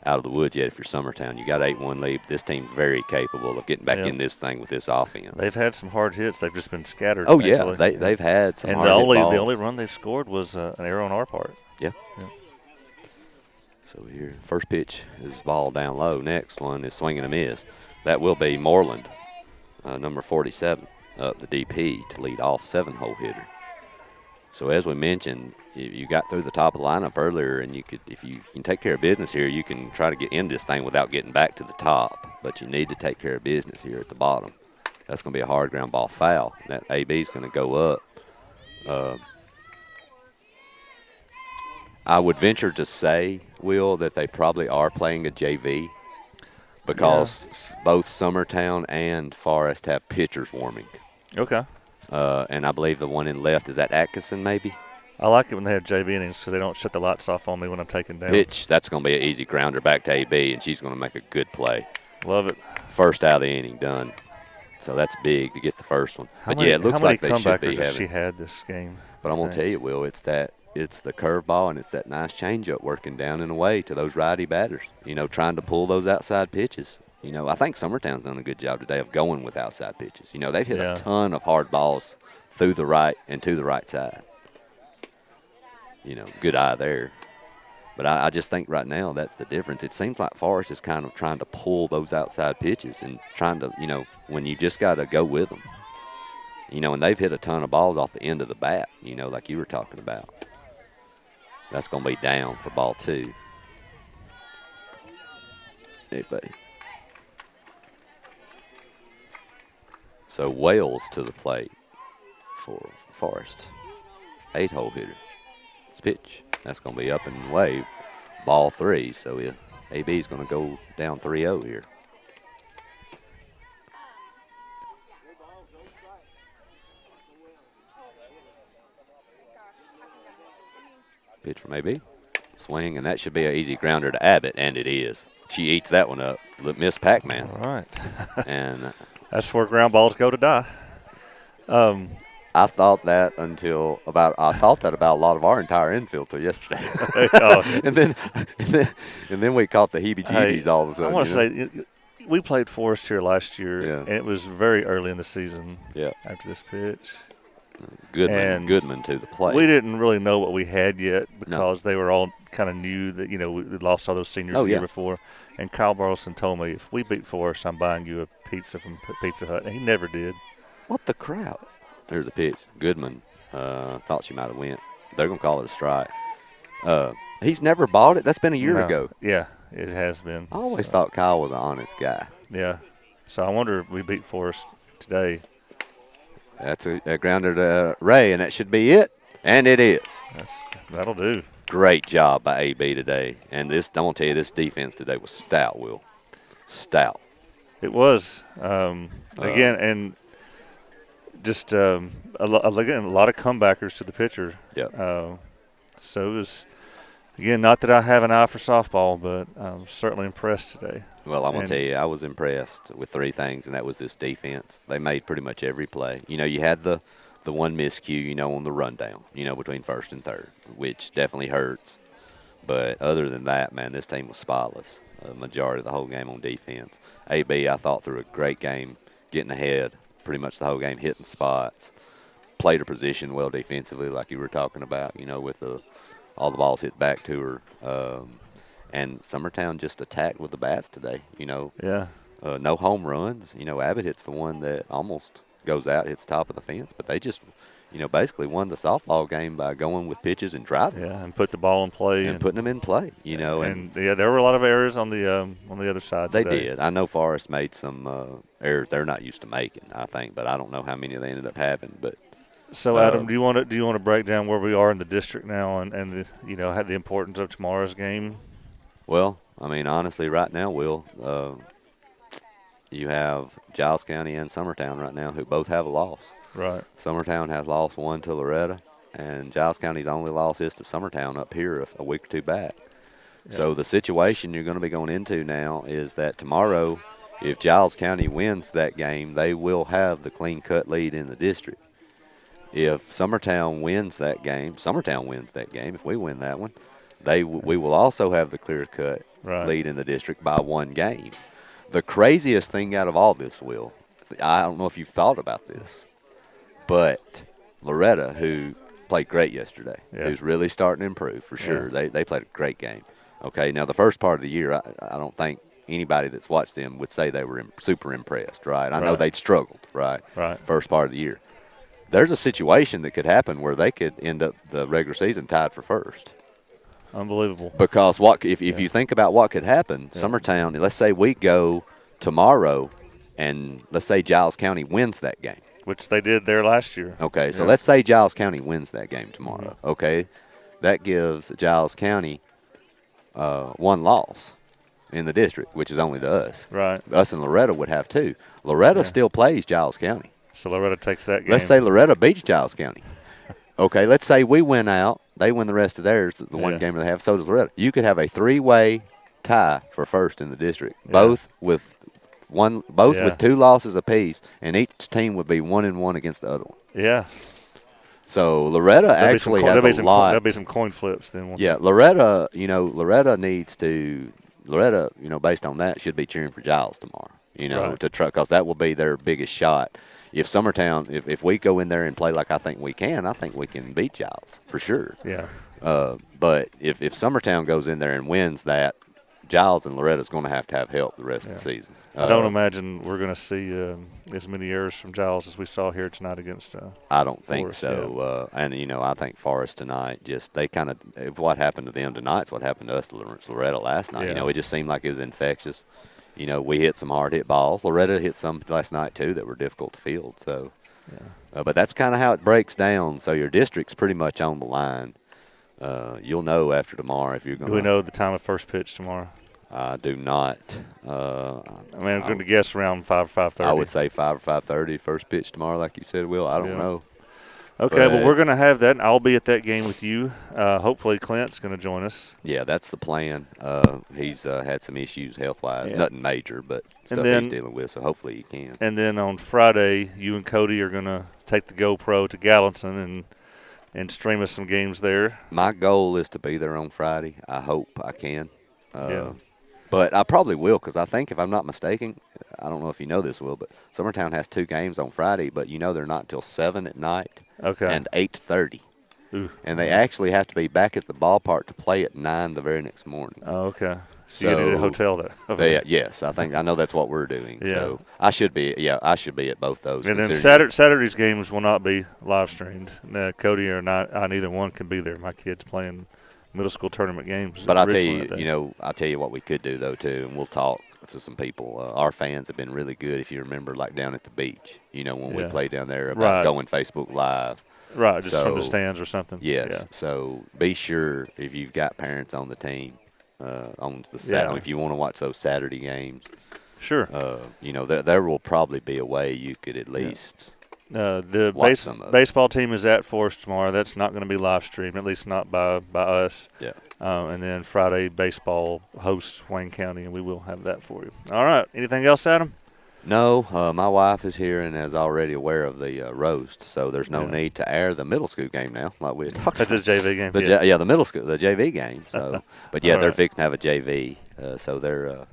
out of the woods yet if you're Summertown. You got 8-1 lead. This team's very capable of getting back in this thing with this offense. They've had some hard hits. They've just been scattered. Oh, thankfully. yeah. They've had some and hard hit balls. the only run they've scored was an error on our part. Yeah. So here, first pitch is ball down low. Next one is swing and a miss. That will be Moreland, number 47, up the DP to lead off 7-hole hitter. So as we mentioned, you got through the top of the lineup earlier, and if you can take care of business here, you can try to get in this thing without getting back to the top. But you need to take care of business here at the bottom. That's going to be a hard ground ball foul. That AB is going to go up. I would venture to say, Will, that they probably are playing a JV because both Summertown and Forrest have pitchers warming. Okay. And I believe the one in left, is that Atkinson maybe? I like it when they have JV innings so they don't shut the lights off on me when I'm taking down. Pitch, that's going to be an easy grounder back to AB, and she's going to make a good play. Love it. First out of the inning done. So that's big to get the first one. But, it looks like they should be having. She had this game? But I'm going to tell you, Will, it's the curveball and it's that nice changeup working down and away to those righty batters, trying to pull those outside pitches. I think Summertown's done a good job today of going with outside pitches. They've hit a ton of hard balls through the right and to the right side. Good eye there. But I just think right now that's the difference. It seems like Forrest is kind of trying to pull those outside pitches and trying to, when you just got to go with them. And they've hit a ton of balls off the end of the bat, like you were talking about. That's going to be down for ball 2. Hey, buddy. So Wales to the plate for Forrest. 8-hole hitter. It's pitch. That's going to be up and wave. Ball 3. So AB is going to go down 3-0 here. Pitch from AB. Swing, and that should be an easy grounder to Abbott, and it is. She eats that one up. Miss Pac-Man. All right. And that's where ground balls go to die. I thought that about a lot of our entire infield till yesterday. and then we caught the heebie-jeebies all of a sudden. I want to say we played Forrest here last year, and it was very early in the season. Yeah. After this pitch. Goodman to the plate. We didn't really know what we had yet because they were all kind of new that, we lost all those seniors the year before. And Kyle Burleson told me, if we beat Forrest, I'm buying you a pizza from Pizza Hut. And he never did. What the crap? There's a pitch. Goodman thought she might have went. They're going to call it a strike. He's never bought it. That's been a year ago. Yeah, it has been. I always thought Kyle was an honest guy. Yeah. So I wonder if we beat Forrest today. That's a grounder to Ray, and that should be it. And it is. That'll do. Great job by AB today. And this, I'm going to tell you, this defense today was stout, Will. Stout. It was. Again, and just a lot of comebackers to the pitcher. Yeah. So it was, again, not that I have an eye for softball, but I'm certainly impressed today. Well, I'm going to tell you, I was impressed with 3 things, and that was this defense. They made pretty much every play. You had the one miscue, on the rundown, between first and third, which definitely hurts. But other than that, man, this team was spotless. A majority of the whole game on defense. AB, I thought, threw a great game, getting ahead pretty much the whole game, hitting spots. Played her position well defensively, like you were talking about, with all the balls hit back to her. And Summertown just attacked with the bats today, Yeah. No home runs. Abbott hits the one that almost goes out, hits top of the fence. But they just, basically won the softball game by going with pitches and driving. Yeah, and put the ball in play. And putting them in play, And there were a lot of errors on the other side They today. did. I know Forrest made some errors they're not used to making, I think. But I don't know how many they ended up having. But So, Adam, do you want to break down where we are in the district now and the the importance of tomorrow's game? Well, I mean, honestly, right now, Will, you have Giles County and Summertown right now who both have a loss. Right. Summertown has lost 1 to Loretta, and Giles County's only loss is to Summertown up here a week or 2 back. Yeah. So the situation you're going to be going into now is that tomorrow, if Giles County wins that game, they will have the clean-cut lead in the district. If Summertown wins that game, if we win that one, we will also have the clear-cut lead in the district by 1 game. The craziest thing out of all this, Will, I don't know if you've thought about this, but Loretta, who played great yesterday, who's really starting to improve for sure. They played a great game. Okay, now the first part of the year, I don't think anybody that's watched them would say they were super impressed, right? I know they'd struggled, right? First part of the year. There's a situation that could happen where they could end up the regular season tied for first. Unbelievable. Because if you think about what could happen, Summertown, let's say we go tomorrow and let's say Giles County wins that game. Which they did there last year. Okay, so let's say Giles County wins that game tomorrow. Mm-hmm. Okay, that gives Giles County 1 loss in the district, which is only to us. Right. Us and Loretta would have 2. Loretta still plays Giles County. So Loretta takes that game. Let's say Loretta beats Giles County. Okay, let's say we win out. They win the rest of theirs, the one game they have. So does Loretta. You could have a 3-way tie for first in the district, both with 2 losses apiece, and each team would be 1-1 against the other one. Yeah. So Loretta actually has a lot. There'll be some coin flips then. Yeah, Loretta, needs to – Loretta, based on that, should be cheering for Giles tomorrow, Right. to try, because that will be their biggest shot. If Summertown – if we go in there and play like I think we can beat Giles for sure. Yeah. But if Summertown goes in there and wins that, Giles and Loretta's going to have help the rest of the season. I don't imagine we're going to see as many errors from Giles as we saw here tonight against I don't think Forrest, so. And, I think Forrest tonight, just they kind of – what happened to them tonight is what happened to us to Loretta last night. Yeah. It just seemed like it was infectious. We hit some hard-hit balls. Loretta hit some last night, too, that were difficult to field. So, but that's kind of how it breaks down. So your district's pretty much on the line. You'll know after tomorrow if you're going to – Do we know the time of first pitch tomorrow? I do not. I'm going to guess around 5 or 5:30. I would say 5 or 5:30 first pitch tomorrow, like you said, Will. I don't know. Okay, well, we're going to have that. I'll be at that game with you. Hopefully Clint's going to join us. Yeah, that's the plan. He's had some issues health-wise. Nothing major, but stuff he's dealing with, so hopefully he can. And then on Friday, you and Cody are going to take the GoPro to Gallatin and stream us some games there. My goal is to be there on Friday. I hope I can. But I probably will, because I think, if I'm not mistaken, I don't know if you know this, Will, but Summertown has 2 games on Friday, but they're not until 7 at night and 8:30. And they actually have to be back at the ballpark to play at 9 the very next morning. Oh, okay. So you need a hotel there. Okay. Yes, I know that's what we're doing. Yeah. So I should be at both those. And then Saturday's games will not be live streamed. Cody or neither one can be there. My kid's playing middle school tournament games. But I'll tell you, I'll tell you what we could do though too, and we'll talk to some people. Our fans have been really good. If you remember, like down at the beach, when we played down there about going Facebook Live. Right, just from the stands or something. Yes. Yeah. So be sure if you've got parents on the team, on the Saturday, if you want to watch those Saturday games. Sure. There will probably be a way you could at least. The baseball team is at Forrest tomorrow. That's not going to be live streamed, at least not by us. Yeah. And then Friday, baseball hosts Wayne County, and we will have that for you. All right. Anything else, Adam? No. My wife is here and is already aware of the roast, so there's no need to air the middle school game now, like we had talked about. That's the JV game. The middle school, the JV game. So, but they're fixing to have a JV, so they're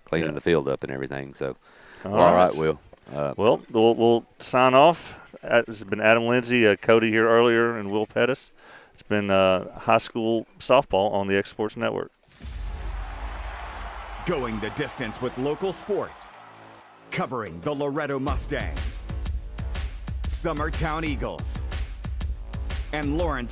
cleaning the field up and everything. So, all right, Will. We'll sign off. This has been Adam Lindsay, Cody here earlier, and Will Pettis. It's been high school softball on the X Sports Network. Going the distance with local sports. Covering the Loretto Mustangs, Summertown Eagles, and Lawrence